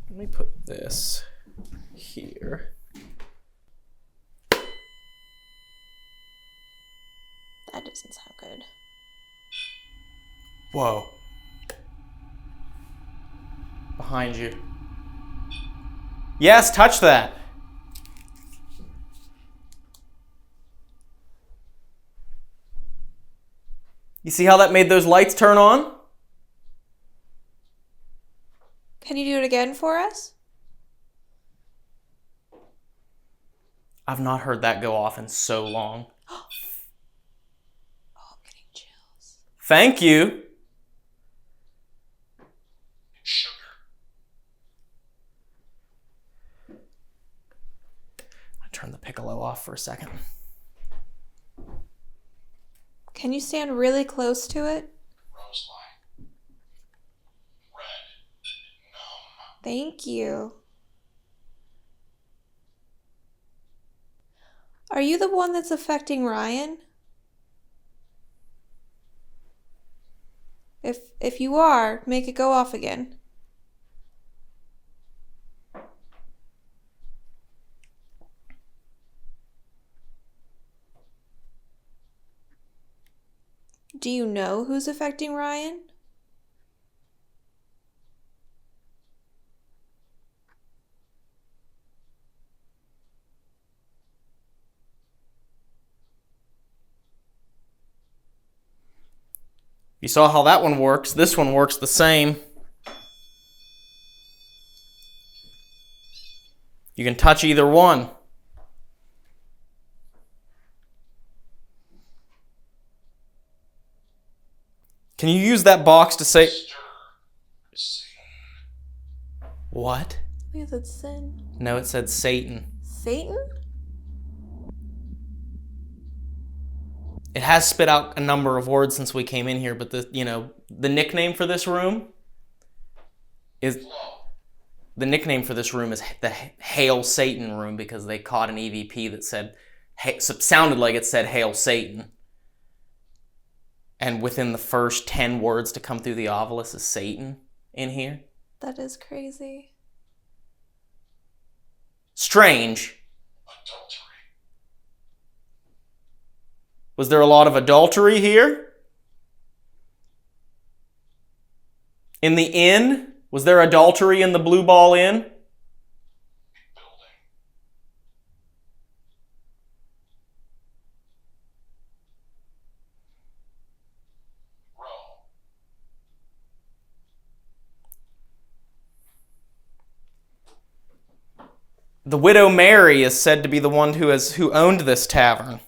Let me put this here. That doesn't sound good. Whoa. Behind you. Yes, touch that. You see how that made those lights turn on? Can you do it again for us? I've not heard that go off in so long. Oh, I'm getting chills. Thank you. Sugar. I'll turn the piccolo off for a second. Can you stand really close to it? Rosewine. Red. Numb. Thank you. Are you the one that's affecting Ryan? If you are, make it go off again. Do you know who's affecting Ryan? You saw how that one works. This one works the same. You can touch either one. Can you use that box to say... What? I think it said sin. No, it said Satan. Satan? It has spit out a number of words since we came in here, but the nickname for this room is the Hail Satan room, because they caught an EVP that sounded like it said Hail Satan. And within the first 10 words to come through the ovilus is Satan in here. That is crazy. Strange. Adultery. Was there a lot of adultery here? In the inn? Was there adultery in the Blue Ball Inn? Building. Row. The widow Mary is said to be the one who owned this tavern.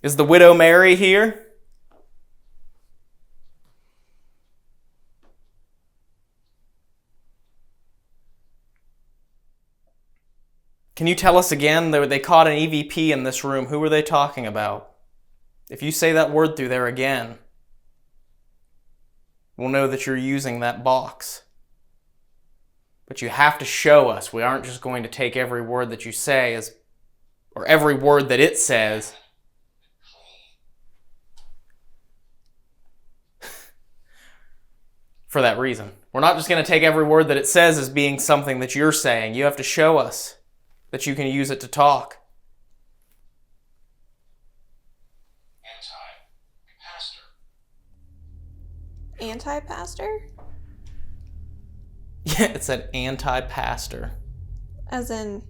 Is the widow Mary here? Can you tell us again? They caught an EVP in this room. Who were they talking about? If you say that word through there again, we'll know that you're using that box. But you have to show us. We aren't just going to take every word that you say or every word that it says. For that reason. We're not just going to take every word that it says as being something that you're saying. You have to show us that you can use it to talk. Anti-pastor. Anti-pastor? Yeah, it said anti-pastor. As in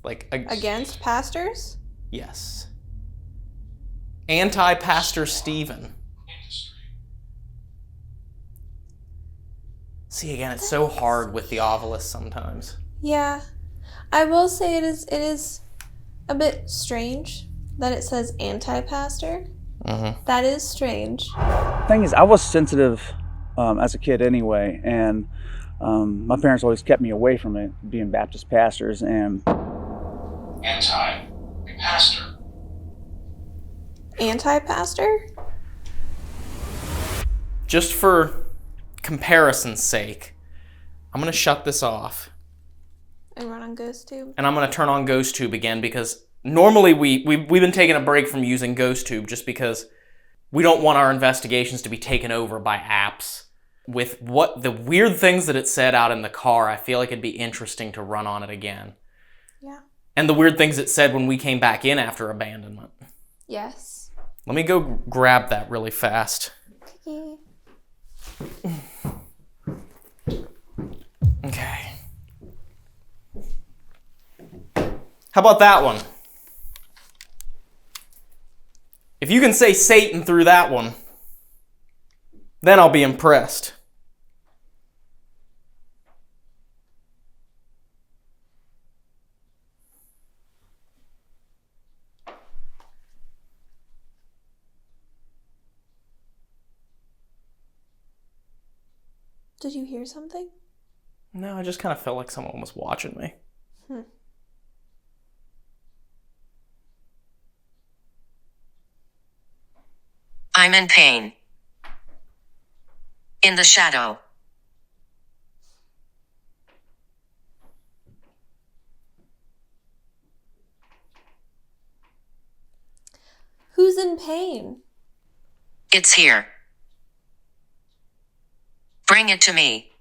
Like against pastors? Yes. Anti-pastor Stephen. Industry. See, again, it's so hard with the ovilus sometimes. Yeah. I will say it is a bit strange that it says anti-pastor. Mm-hmm. That is strange. Thing is, I was sensitive as a kid anyway, and my parents always kept me away from it, being Baptist pastors, and Anti-pastor. Anti-pastor? Just for comparison's sake, I'm going to shut this off. And run on GhostTube? And I'm going to turn on GhostTube again, because normally we've been taking a break from using GhostTube just because we don't want our investigations to be taken over by apps. With what the weird things that it said out in the car, I feel like it'd be interesting to run on it again. Yeah. And the weird things it said when we came back in after abandonment. Yes. Let me go grab that really fast. Okay. Okay. How about that one? If you can say Satan through that one, then I'll be impressed. Did you hear something? No, I just kind of felt like someone was watching me. I'm in pain. In the shadow. Who's in pain? It's here. Bring it to me.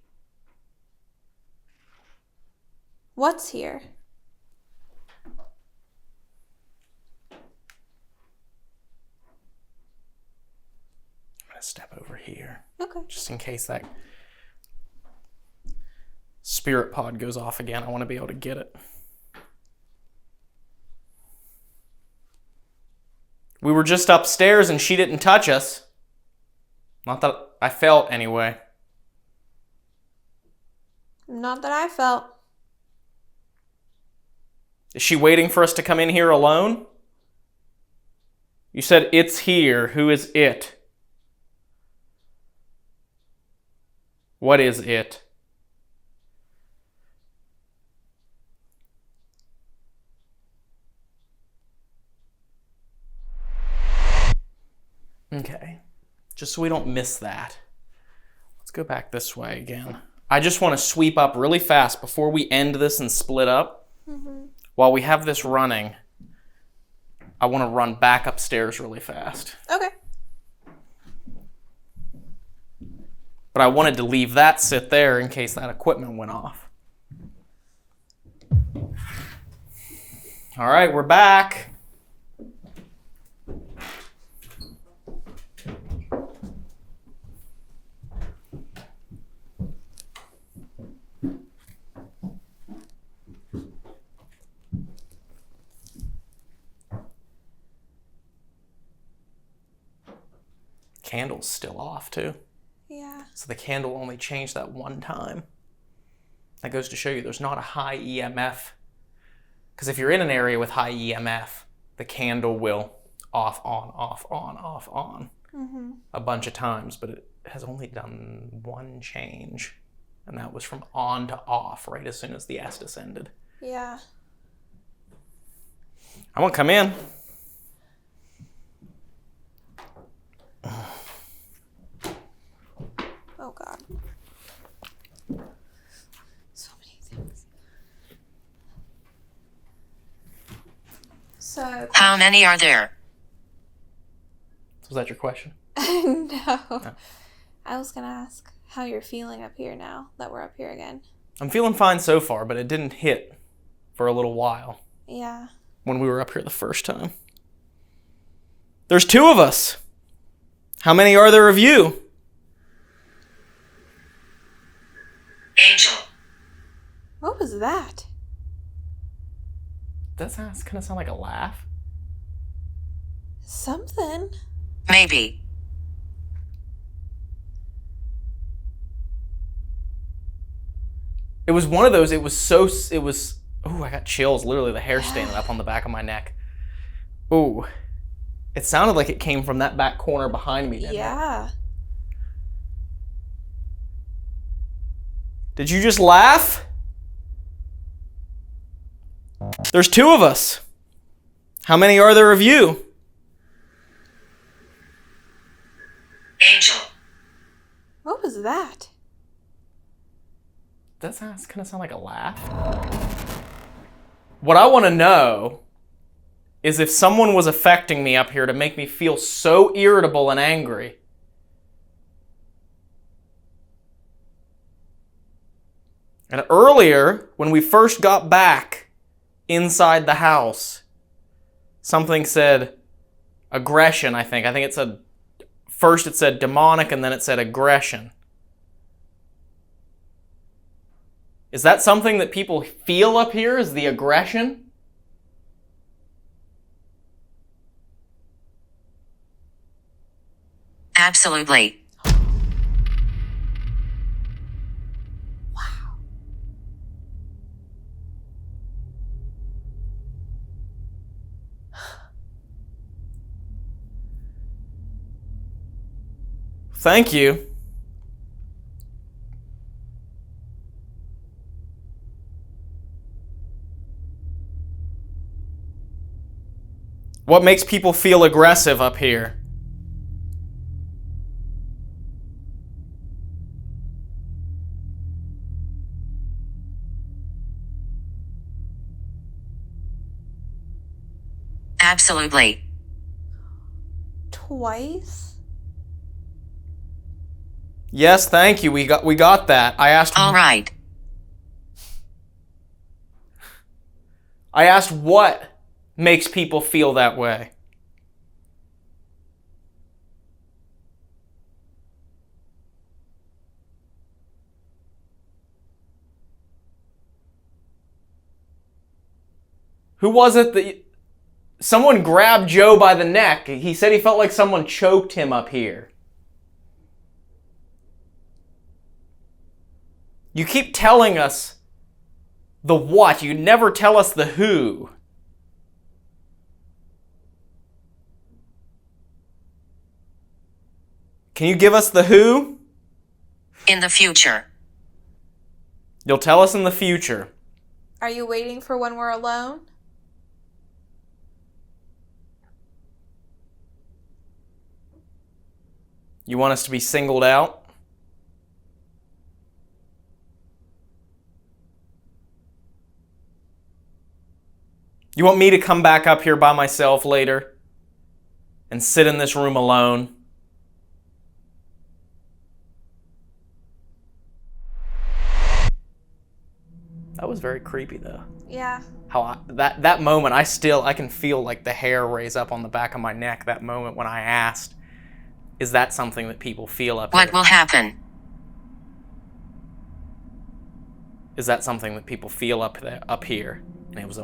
What's here? I'm gonna step over here. Okay. Just in case that spirit pod goes off again. I want to be able to get it. We were just upstairs and she didn't touch us. Not that I felt anyway. Not that I felt. Is she waiting for us to come in here alone? You said it's here. Who is it? What is it? Okay. Just so we don't miss that. Let's go back this way again. I just want to sweep up really fast before we end this and split up. While we have this running, I want to run back upstairs really fast. Okay. But I wanted to leave that sit there in case that equipment went off. All right, we're back. Candle's still off too. Yeah. So the candle only changed that one time. That goes to show you there's not a high EMF. Because if you're in an area with high EMF, the candle will off, on a bunch of times, but it has only done one change. And that was from on to off right as soon as the Estes ended. Yeah. I won't come in. Oh God. So many things. So. How many are there? Was that your question? No. I was gonna ask how you're feeling up here now that we're up here again. I'm feeling fine so far, but it didn't hit for a little while Yeah. when we were up here the first time. There's two of us. How many are there of you? Angel. What was that? That sounds kind of sound like a laugh. Something. Maybe. It was one of those, ooh, I got chills, literally the hair standing up on the back of my neck. Ooh. It sounded like it came from that back corner behind me, didn't it? Yeah. Did you just laugh? There's two of us. How many are there of you? Angel. What was that? That sounds kind of sound like a laugh. What I want to know is if someone was affecting me up here to make me feel so irritable and angry. And earlier, when we first got back inside the house, something said aggression, I think. I think it said, first it said demonic and then it said aggression. Is that something that people feel up here, is the aggression? Absolutely. Wow. Thank you. What makes people feel aggressive up here? Absolutely. Twice? Yes, thank you. We got that. All right. I asked what makes people feel that way. Who was it that... Someone grabbed Joe by the neck. He said he felt like someone choked him up here. You keep telling us the what. You never tell us the who. Can you give us the who? In the future. You'll tell us in the future. Are you waiting for when we're alone? You want us to be singled out? You want me to come back up here by myself later and sit in this room alone? That was very creepy, though. Yeah. That moment, I can feel like the hair raise up on the back of my neck. That moment when I asked, "Is that something that people feel up here?" What will happen? Is that something that people feel up here? And it was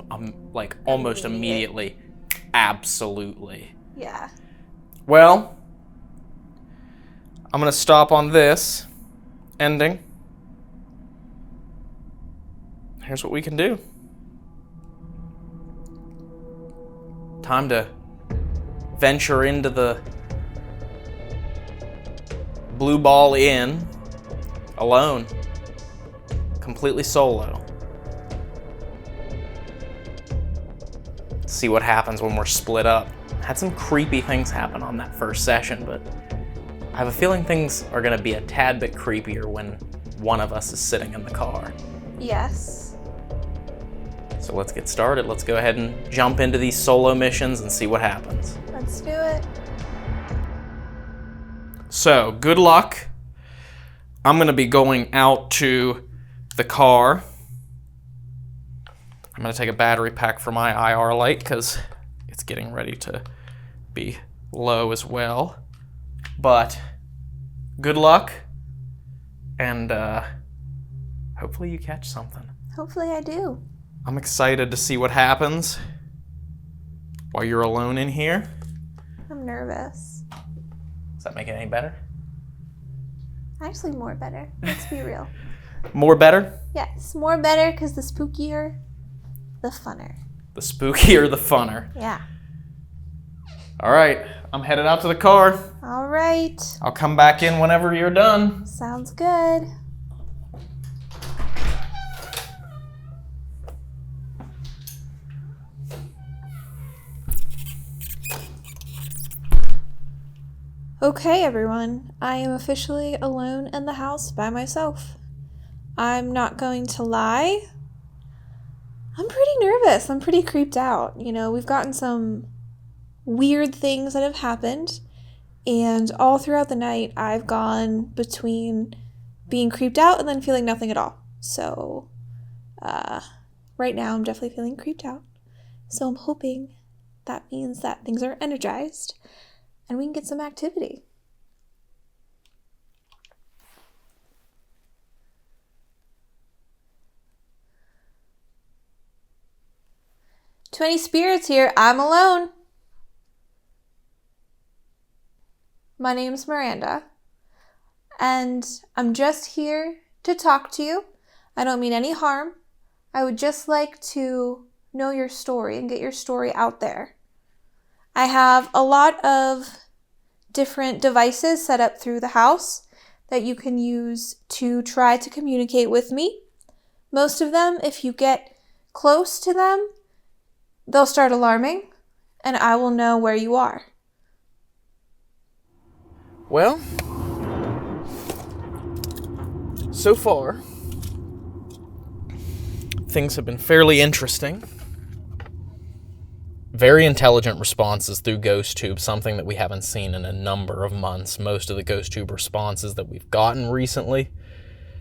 like almost immediately, absolutely. Yeah. Well, I'm gonna stop on this ending. Here's what we can do. Time to venture into the Blue Ball Inn alone, completely solo. See what happens when we're split up. Had some creepy things happen on that first session, but I have a feeling things are gonna be a tad bit creepier when one of us is sitting in the car. Yes. So let's get started. Let's go ahead and jump into these solo missions and see what happens. Let's do it. So, good luck. I'm gonna be going out to the car. I'm gonna take a battery pack for my IR light because it's getting ready to be low as well. But good luck, and hopefully you catch something. Hopefully I do. I'm excited to see what happens while you're alone in here. I'm nervous. Does that make it any better? Actually, more better. Let's be real. More better? Yes, more better because the spookier, the funner. The spookier, the funner. Yeah. All right, I'm headed out to the car. All right. I'll come back in whenever you're done. Sounds good. Okay, everyone. I am officially alone in the house by myself. I'm not going to lie. I'm pretty nervous. I'm pretty creeped out. You know, we've gotten some weird things that have happened, and all throughout the night, I've gone between being creeped out and then feeling nothing at all. So, right now, I'm definitely feeling creeped out. So I'm hoping that means that things are energized and we can get some activity. Too many spirits here. I'm alone. My name's Miranda, and I'm just here to talk to you. I don't mean any harm. I would just like to know your story and get your story out there. I have a lot of different devices set up through the house that you can use to try to communicate with me. Most of them, if you get close to them, they'll start alarming, and I will know where you are. Well, so far, things have been fairly interesting. Very intelligent responses through GhostTube, something that we haven't seen in a number of months. Most of the GhostTube responses that we've gotten recently,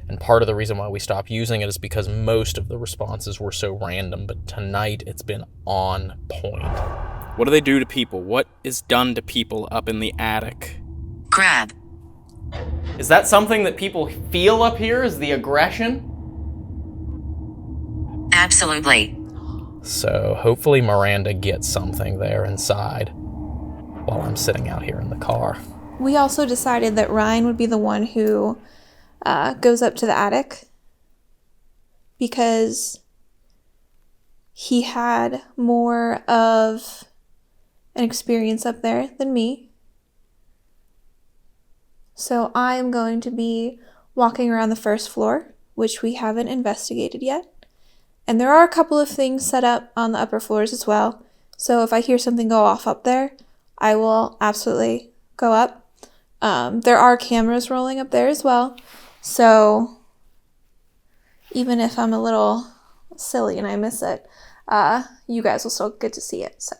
and part of the reason why we stopped using it is because most of the responses were so random, but tonight it's been on point. What do they do to people? What is done to people up in the attic? Grab. Is that something that people feel up here? Is the aggression? Absolutely. So hopefully Miranda gets something there inside while I'm sitting out here in the car. We also decided that Ryan would be the one who goes up to the attic because he had more of an experience up there than me. So I am going to be walking around the first floor, which we haven't investigated yet. And there are a couple of things set up on the upper floors as well. So if I hear something go off up there, I will absolutely go up. There are cameras rolling up there as well. So even if I'm a little silly and I miss it, you guys will still get to see it. So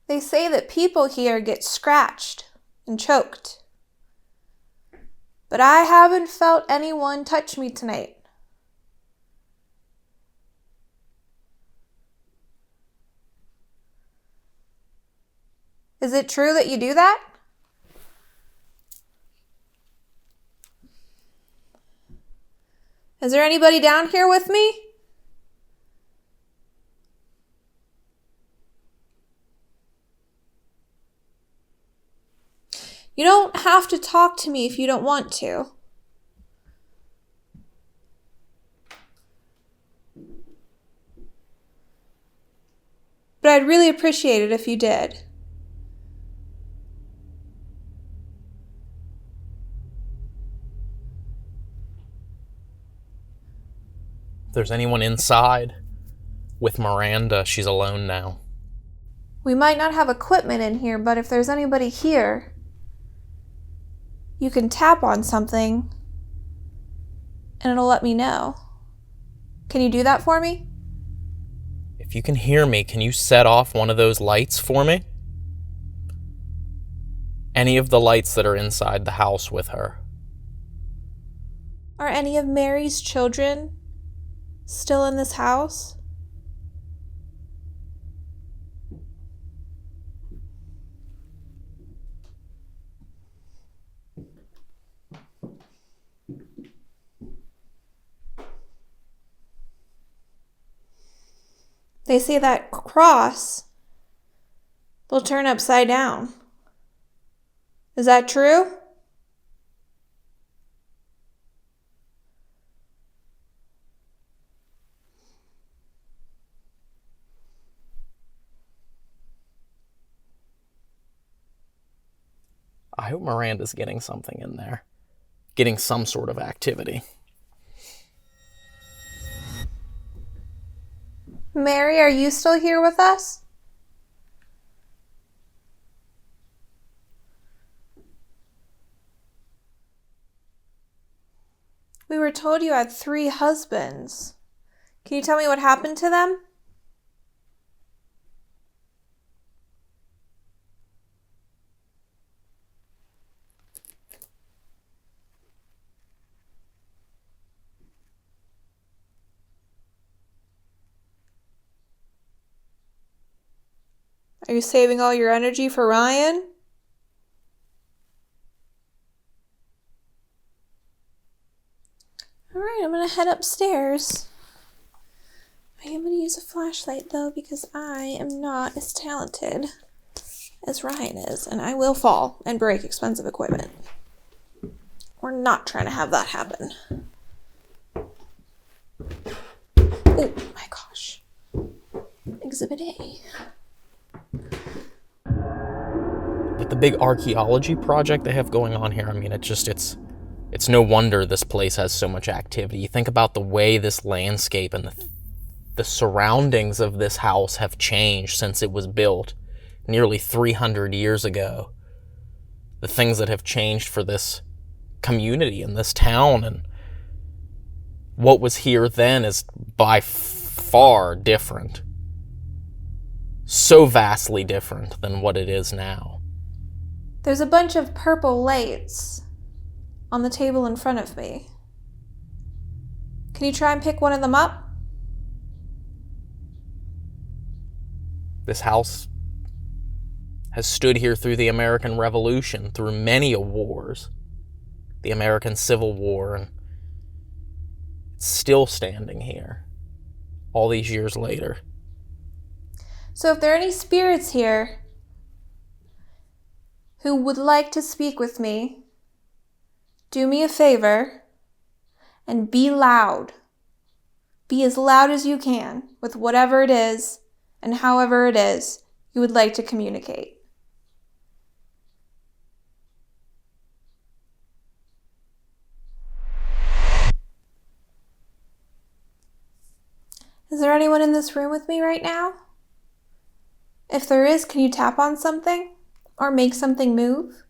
they say that people here get scratched and choked. But I haven't felt anyone touch me tonight. Is it true that you do that? Is there anybody down here with me? You don't have to talk to me if you don't want to. But I'd really appreciate it if you did. If there's anyone inside with Miranda, she's alone now. We might not have equipment in here, but if there's anybody here, you can tap on something and it'll let me know. Can you do that for me? If you can hear me, can you set off one of those lights for me? Any of the lights that are inside the house with her. Are any of Mary's children still in this house? They say that cross will turn upside down. Is that true? I hope Miranda's getting something in there. Getting some sort of activity. Mary, are you still here with us? We were told you had 3 husbands. Can you tell me what happened to them? Are you saving all your energy for Ryan? Alright, I'm gonna head upstairs. I am gonna use a flashlight though because I am not as talented as Ryan is, and I will fall and break expensive equipment. We're not trying to have that happen. Oh my gosh. Exhibit A. With the big archaeology project they have going on here, I mean, it's It's no wonder this place has so much activity. You think about the way this landscape and the surroundings of this house have changed since it was built nearly 300 years ago. The things that have changed for this community and this town, and what was here then is by far different. So vastly different than what it is now. There's a bunch of purple lights on the table in front of me. Can you try and pick one of them up? This house has stood here through the American Revolution, through many a wars, the American Civil War, and it's still standing here all these years later. So if there are any spirits here who would like to speak with me, do me a favor and be loud. Be as loud as you can with whatever it is and however it is you would like to communicate. Is there anyone in this room with me right now? If there is, can you tap on something or make something move?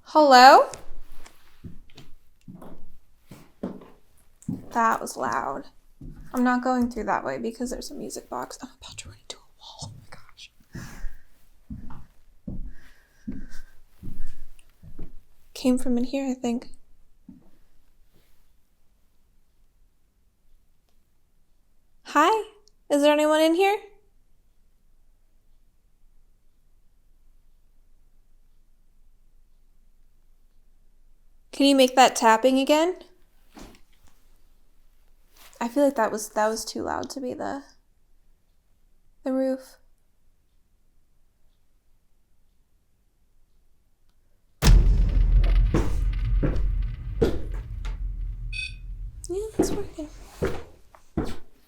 Hello? That was loud. I'm not going through that way because there's a music box. I'm about to run into a wall. Oh my gosh. Came from in here, I think. Hi? Is there anyone in here? Can you make that tapping again? I feel like that was too loud to be the roof. Yeah, it's working.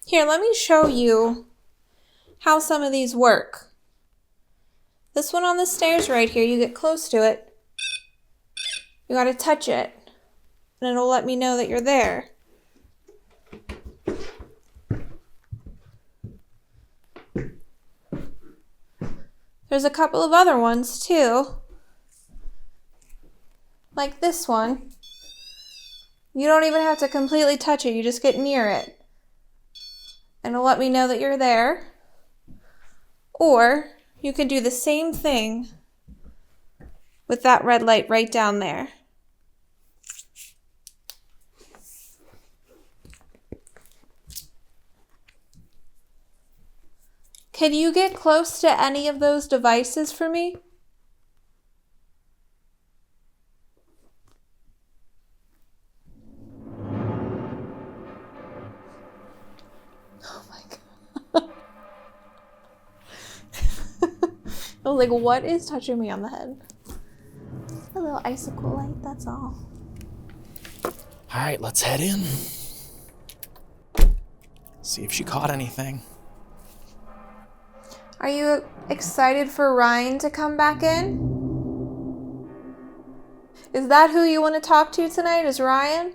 Here, let me show you how some of these work. This one on the stairs right here, you get close to it. You gotta touch it, and it'll let me know that you're there. There's a couple of other ones too. Like this one. You don't even have to completely touch it, you just get near it. And it'll let me know that you're there. Or you can do the same thing with that red light right down there. Can you get close to any of those devices for me? Oh my God. I was like, what is touching me on the head? A little icicle light, that's all. All right, let's head in. See if she caught anything. Are you excited for Ryan to come back in? Is that who you want to talk to tonight, is Ryan?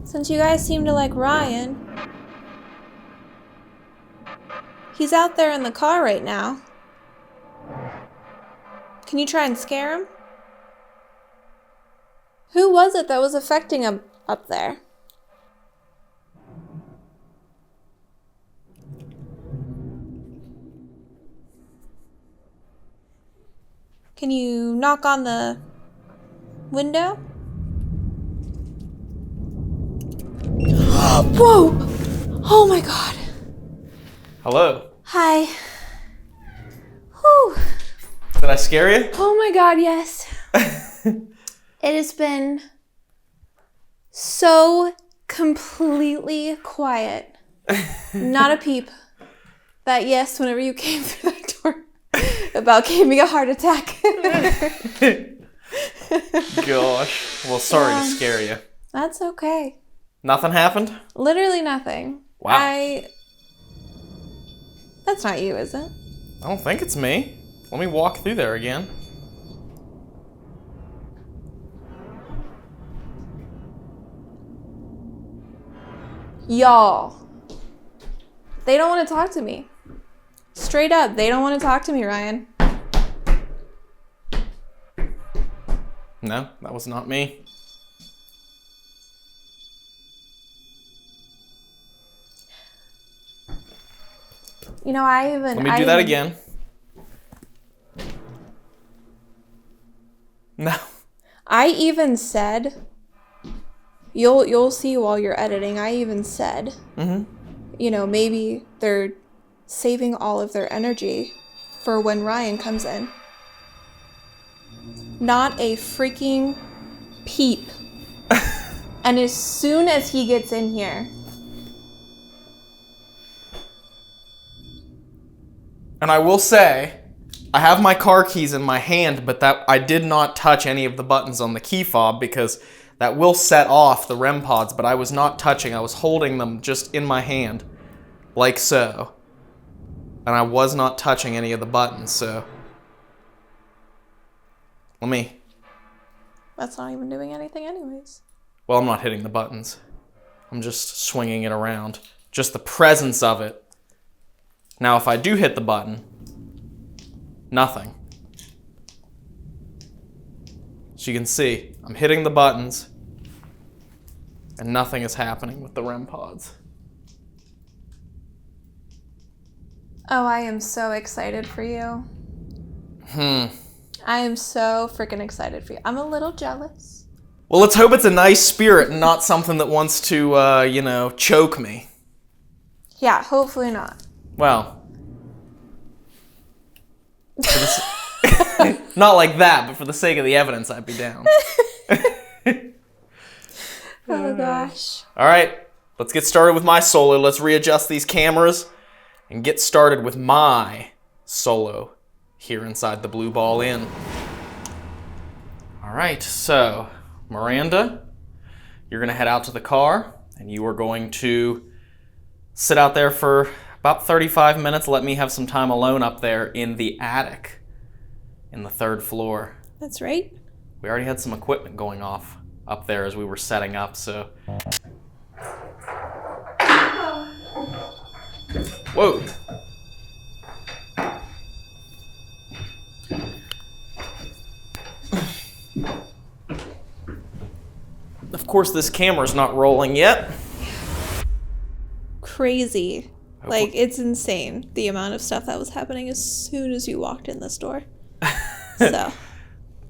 Since you guys seem to like Ryan, he's out there in the car right now. Can you try and scare him? Who was it that was affecting him up there? Can you knock on the window? Whoa! Oh my God. Hello. Hi. Whew. Did I scare you? Oh my God, yes. It has been so completely quiet. Not a peep. That yes, whenever you came through that door, about gave me a heart attack. Gosh. Well, sorry to scare you. That's okay. Nothing happened? Literally nothing. Wow. That's not you, is it? I don't think it's me. Let me walk through there again. Y'all. They don't want to talk to me. Straight up, they don't want to talk to me, Ryan. No, that was not me. You know, Let me do that again. No. I even said, you'll see while you're editing, I even said, you know, maybe they're saving all of their energy for when Ryan comes in. Not a freaking peep. And as soon as he gets in here, And I will say, I have my car keys in my hand, but that I did not touch any of the buttons on the key fob because that will set off the REM pods, but I was not touching. I was holding them just in my hand, like so. And I was not touching any of the buttons, so. Let me. that's not even doing anything anyways. Well, I'm not hitting the buttons. I'm just swinging it around. Just the presence of it. Now, if I do hit the button, nothing. So you can see, I'm hitting the buttons, and nothing is happening with the REM pods. Oh, I am so excited for you. I am so freaking excited for you. I'm a little jealous. Well, let's hope it's a nice spirit and not something that wants to, choke me. Yeah, hopefully not. Well, not like that, but for the sake of the evidence, I'd be down. Oh gosh. All right, let's get started with my solo. Let's readjust these cameras and get started with my solo here inside the Blue Ball Inn. All right, so Miranda, you're going to head out to the car, and you are going to sit out there for about 35 minutes. Let me have some time alone up there in the attic in the 3rd floor. That's right. We already had some equipment going off up there as we were setting up, so. Whoa. Of course, this camera's not rolling yet. Crazy. Like, it's insane the amount of stuff that was happening as soon as you walked in this door. So.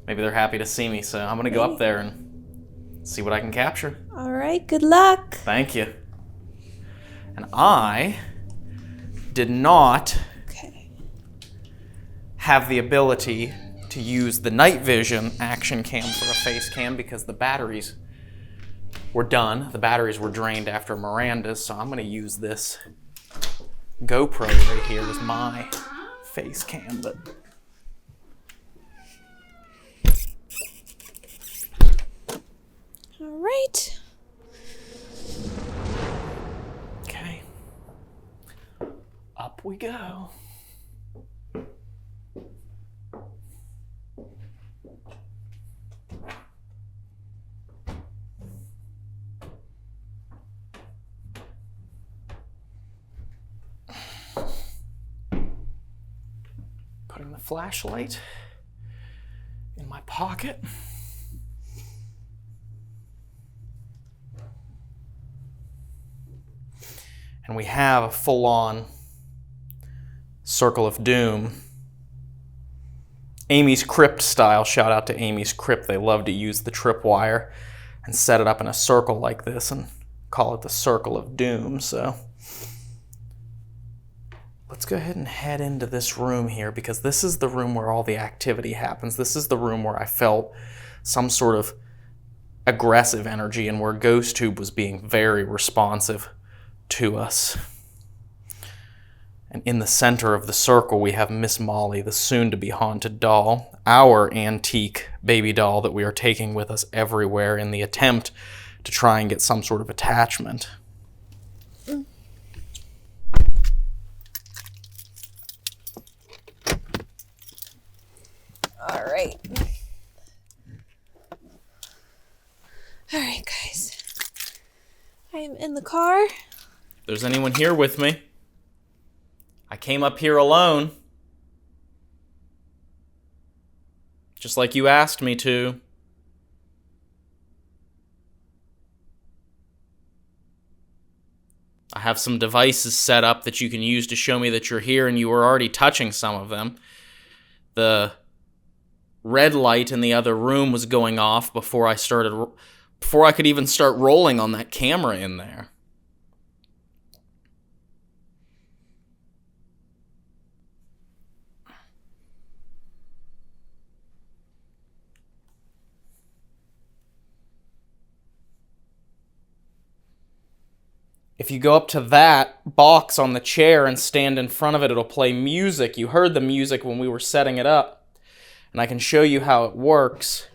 Maybe they're happy to see me, so I'm going to go up there and see what I can capture. All right, good luck. Thank you. And I did not have the ability to use the night vision action cam for a face cam because the batteries were done. The batteries were drained after Miranda's, so I'm going to use this GoPro right here as my face cam. But all right. okay, up we go. Putting the flashlight in my pocket. And we have a full-on Circle of Doom. Amy's Crypt style. Shout out to Amy's Crypt. They love to use the tripwire and set it up in a circle like this and call it the Circle of Doom. So let's go ahead and head into this room here because this is the room where all the activity happens. This is the room where I felt some sort of aggressive energy and where GhostTube was being very responsive to us. And in the center of the circle, we have Miss Molly, the soon-to-be haunted doll, our antique baby doll that we are taking with us everywhere in the attempt to try and get some sort of attachment. All right. All right, guys. I am in the car. If there's anyone here with me, I came up here alone. Just like you asked me to. I have some devices set up that you can use to show me that you're here, and you were already touching some of them. The red light in the other room was going off before I could even start rolling on that camera in there. If you go up to that box on the chair and stand in front of it, it'll play music. You heard the music when we were setting it up. And I can show you how it works.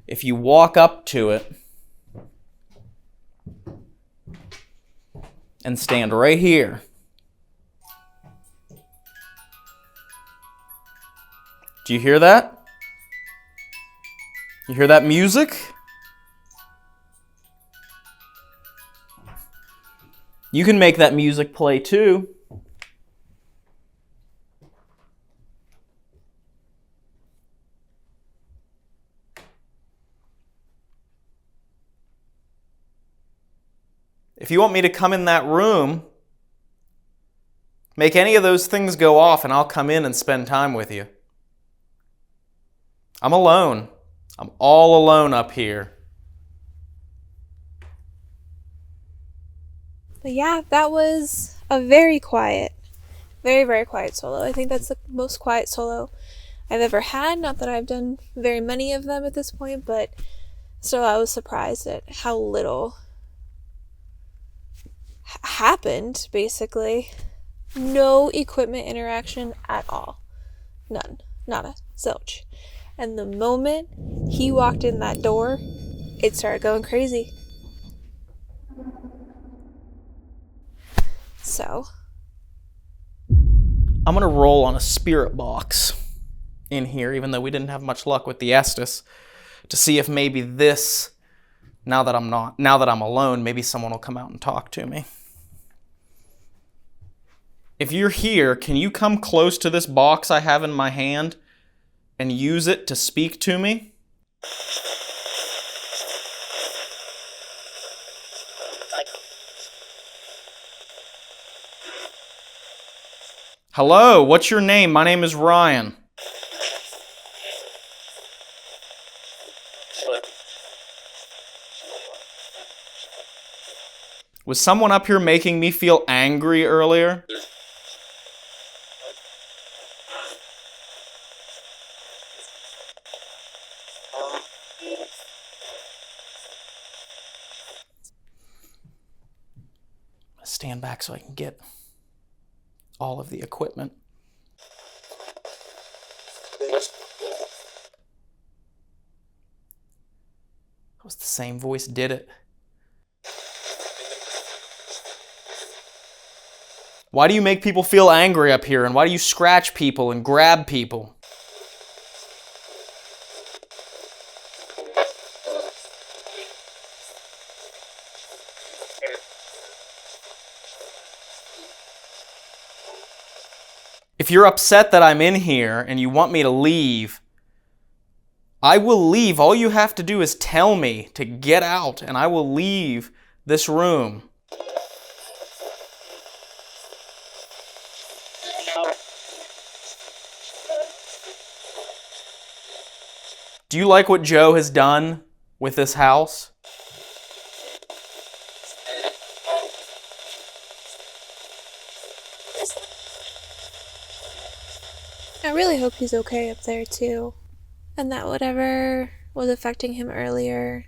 If you walk up to it and stand right here. Do you hear that? You hear that music? You can make that music play too. If you want me to come in that room, make any of those things go off and I'll come in and spend time with you. I'm alone. I'm all alone up here. But yeah, that was a very quiet, very, very quiet solo. I think that's the most quiet solo I've ever had. Not that I've done very many of them at this point, but still I was surprised at how little happened, basically. No equipment interaction at all. None. Nada. Zilch. And the moment he walked in that door, it started going crazy. So, I'm going to roll on a spirit box in here, even though we didn't have much luck with the Estes, to see if maybe this, now that I'm alone, maybe someone will come out and talk to me. If you're here, can you come close to this box I have in my hand and use it to speak to me? Hello, what's your name? My name is Ryan. Was someone up here making me feel angry earlier? Stand back so I can get all of the equipment. That was the same voice did it. Why do you make people feel angry up here? And why do you scratch people and grab people? If you're upset that I'm in here and you want me to leave, I will leave. All you have to do is tell me to get out and I will leave this room. Do you like what Joe has done with this house? I really hope he's okay up there too. And that whatever was affecting him earlier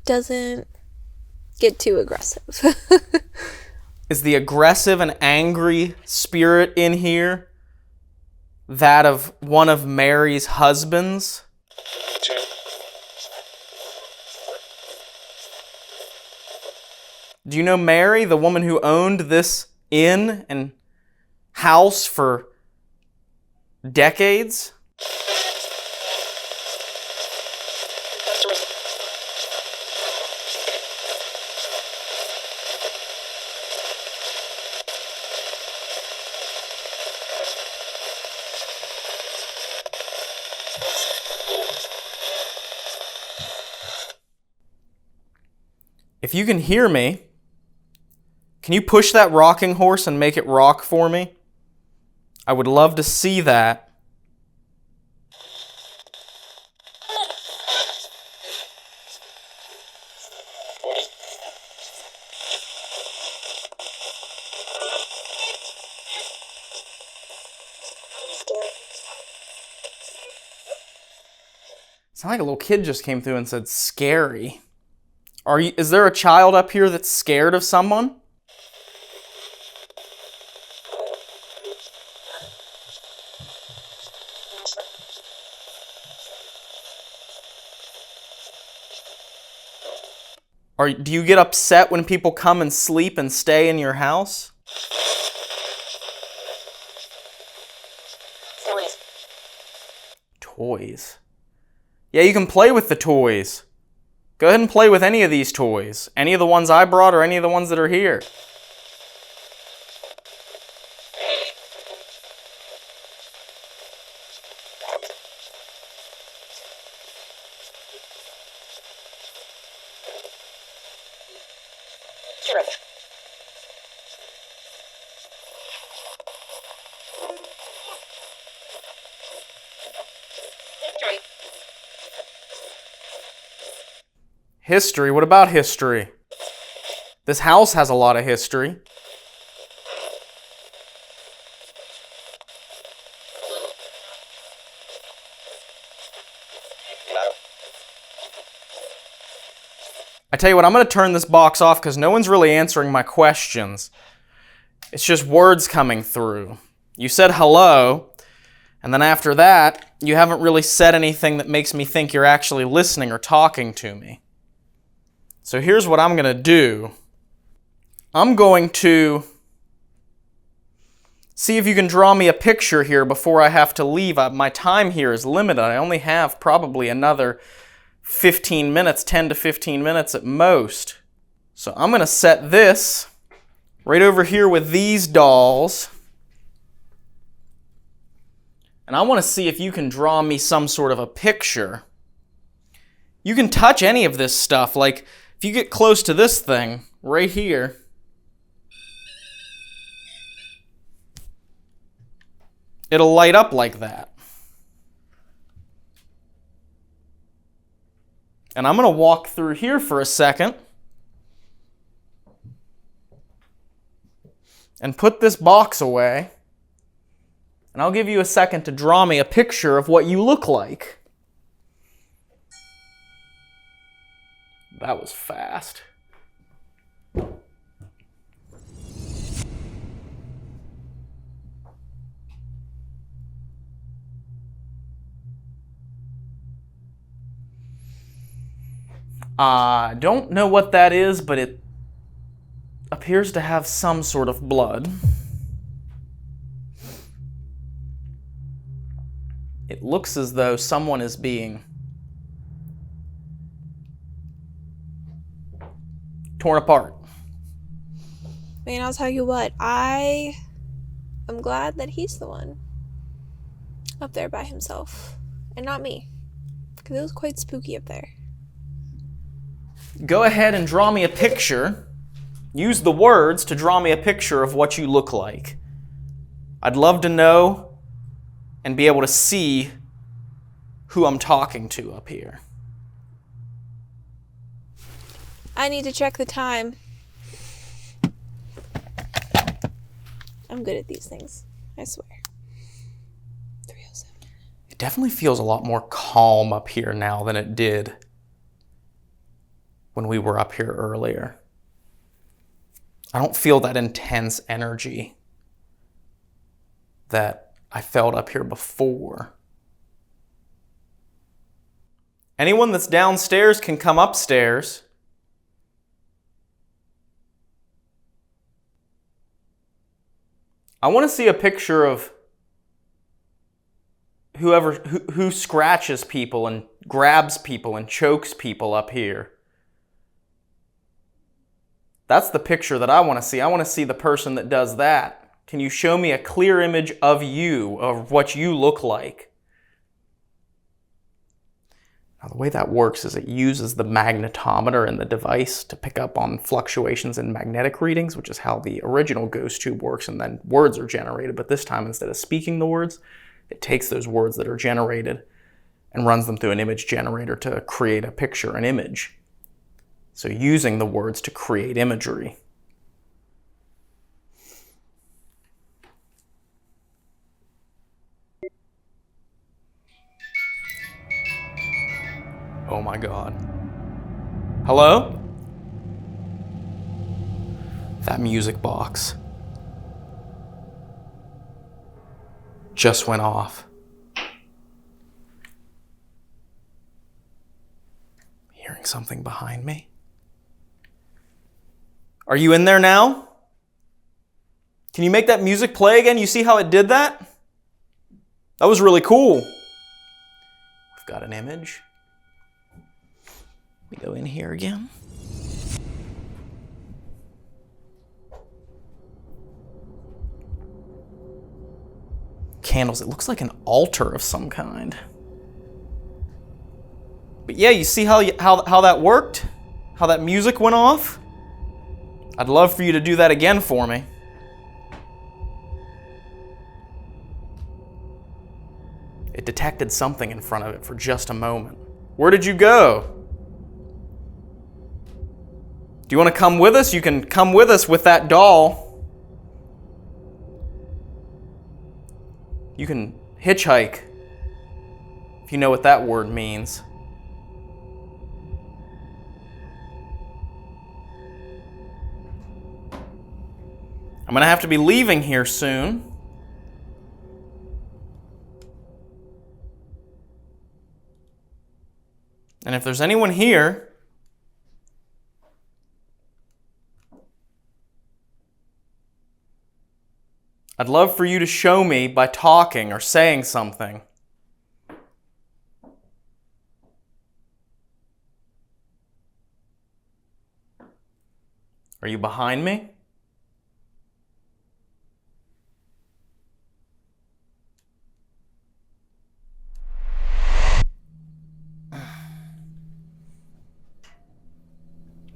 doesn't get too aggressive. Is the aggressive and angry spirit in here that of one of Mary's husbands? Do you know Mary, the woman who owned this inn and house for decades? If you can hear me, can you push that rocking horse and make it rock for me? I would love to see that. Sound like a little kid just came through and said, scary. Is there a child up here that's scared of someone? Do you get upset when people come and sleep and stay in your house? Toys. Yeah, you can play with the toys. Go ahead and play with any of these toys. Any of the ones I brought or any of the ones that are here. History? What about history? This house has a lot of history. I tell you what, I'm going to turn this box off because no one's really answering my questions. It's just words coming through. You said hello, and then after that, you haven't really said anything that makes me think you're actually listening or talking to me. So here's what I'm going to do. I'm going to see if you can draw me a picture here before I have to leave. My time here is limited. I only have probably another 15 minutes, 10 to 15 minutes at most. So I'm going to set this right over here with these dolls. And I want to see if you can draw me some sort of a picture. You can touch any of this stuff. Like, if you get close to this thing right here, it'll light up like that. And I'm going to walk through here for a second and put this box away. And I'll give you a second to draw me a picture of what you look like. That was fast. I don't know what that is, but it appears to have some sort of blood. It looks as though someone is being torn apart. I mean, I'll tell you what, I am glad that he's the one up there by himself and not me, because it was quite spooky up there. Go ahead and draw me a picture. Use the words to draw me a picture of what you look like. I'd love to know and be able to see who I'm talking to up here. I need to check the time. I'm good at these things, I swear. 3:07. It definitely feels a lot more calm up here now than it did when we were up here earlier. I don't feel that intense energy that I felt up here before. Anyone that's downstairs can come upstairs. I want to see a picture of who scratches people and grabs people and chokes people up here. That's the picture that I want to see. I want to see the person that does that. Can you show me a clear image of you, of what you look like? Now, the way that works is it uses the magnetometer in the device to pick up on fluctuations in magnetic readings, which is how the original ghost tube works, and then words are generated. But this time, instead of speaking the words, it takes those words that are generated and runs them through an image generator to create a picture, an image. So using the words to create imagery. Oh my God. Hello? That music box just went off. Hearing something behind me. Are you in there now? Can you make that music play again? You see how it did that? That was really cool. We've got an image. We go in here again. Candles. It looks like an altar of some kind. But yeah, you see how that worked? How that music went off? I'd love for you to do that again for me. It detected something in front of it for just a moment. Where did you go? Do you want to come with us? You can come with us with that doll. You can hitchhike, if you know what that word means. I'm going to have to be leaving here soon. And if there's anyone here, I'd love for you to show me by talking or saying something. Are you behind me?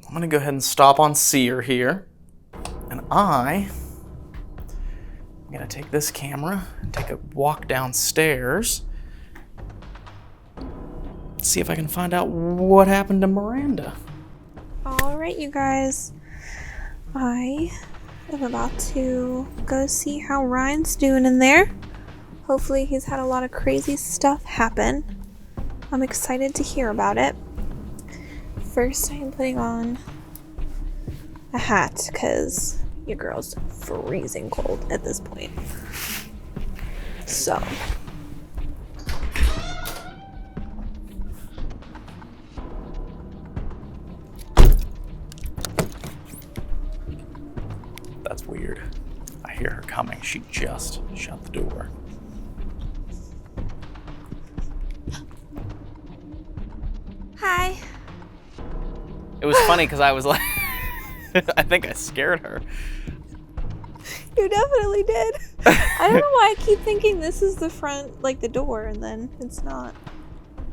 I'm going to go ahead and stop on Seer here. And I'm going to take this camera and take a walk downstairs. See if I can find out what happened to Miranda. All right, you guys. I am about to go see how Ryan's doing in there. Hopefully he's had a lot of crazy stuff happen. I'm excited to hear about it. First, I am putting on a hat because your girl's freezing cold at this point. So. That's weird. I hear her coming. She just shut the door. Hi. It was funny because I was like, I think I scared her. You definitely did. I don't know why I keep thinking this is the front, like the door, and then it's not.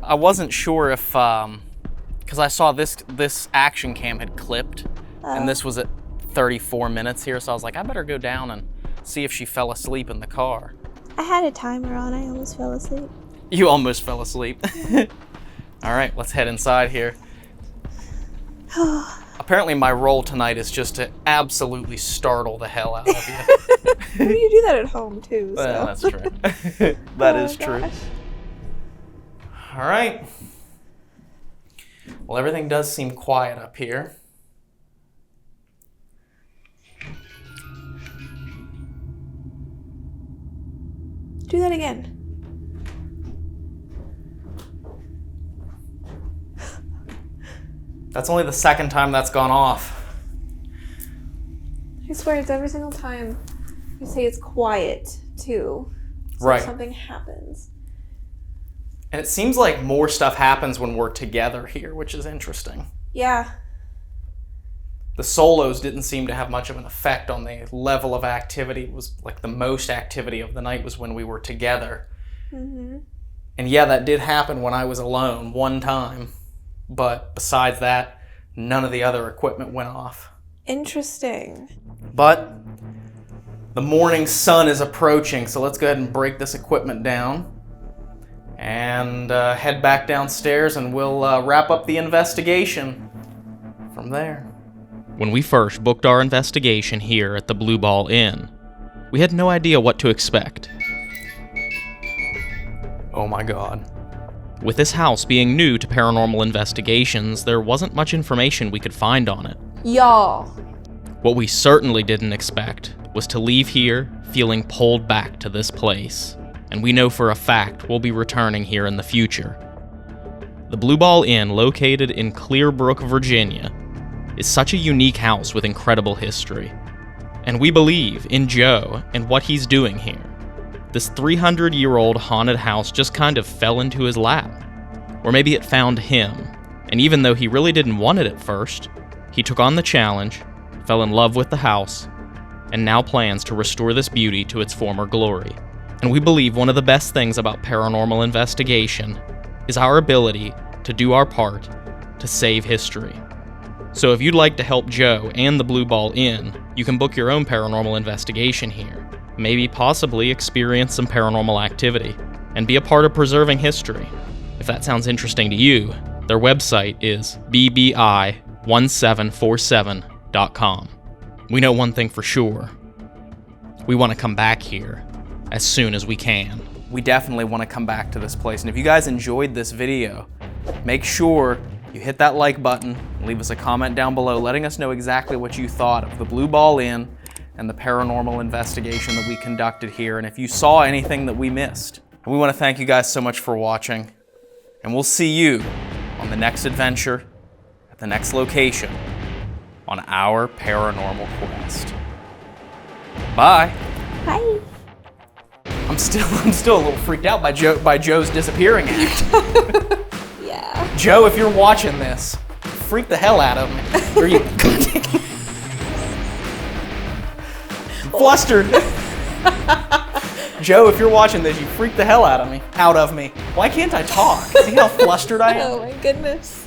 I wasn't sure if, because I saw this action cam had clipped, and this was at 34 minutes here, so I was like, I better go down and see if she fell asleep in the car. I had a timer on. I almost fell asleep. You almost fell asleep. All right, let's head inside here. Apparently my role tonight is just to absolutely startle the hell out of you. Well, you do that at home too, so. Well, that's true. That is true. Gosh. All right. Well, everything does seem quiet up here. Do that again. That's only the second time that's gone off. I swear it's every single time you say it's quiet, too. So Right. something happens. And it seems like more stuff happens when we're together here, which is interesting. Yeah. The solos didn't seem to have much of an effect on the level of activity. It was like the most activity of the night was when we were together. Mm-hmm. And yeah, that did happen when I was alone one time. But besides that, none of the other equipment went off. Interesting. But the morning sun is approaching, so let's go ahead and break this equipment down and head back downstairs, and we'll wrap up the investigation from there. When we first booked our investigation here at the Blue Ball Inn, we had no idea what to expect. Oh my god. With this house being new to paranormal investigations, there wasn't much information we could find on it. Y'all. What we certainly didn't expect was to leave here feeling pulled back to this place, and we know for a fact we'll be returning here in the future. The Blue Ball Inn, located in Clearbrook, Virginia, is such a unique house with incredible history, and we believe in Joe and what he's doing here. This 300-year-old haunted house just kind of fell into his lap. Or maybe it found him, and even though he really didn't want it at first, he took on the challenge, fell in love with the house, and now plans to restore this beauty to its former glory. And we believe one of the best things about paranormal investigation is our ability to do our part to save history. So if you'd like to help Joe and the Blue Ball Inn, you can book your own paranormal investigation here. Maybe possibly experience some paranormal activity, and be a part of preserving history. If that sounds interesting to you, their website is bbi1747.com. We know one thing for sure. We want to come back here as soon as we can. We definitely want to come back to this place, and if you guys enjoyed this video, make sure you hit that like button, leave us a comment down below letting us know exactly what you thought of the Blue Ball Inn and the paranormal investigation that we conducted here, and if you saw anything that we missed. And we want to thank you guys so much for watching, and we'll see you on the next adventure at the next location on our paranormal quest. Bye. Bye. I'm still a little freaked out by Joe's disappearing act. Yeah. Joe, if you're watching this, freak the hell out of me. Or you flustered. Joe, if you're watching this, you freak the hell out of me. Why can't I talk? See how flustered I am? Oh my goodness.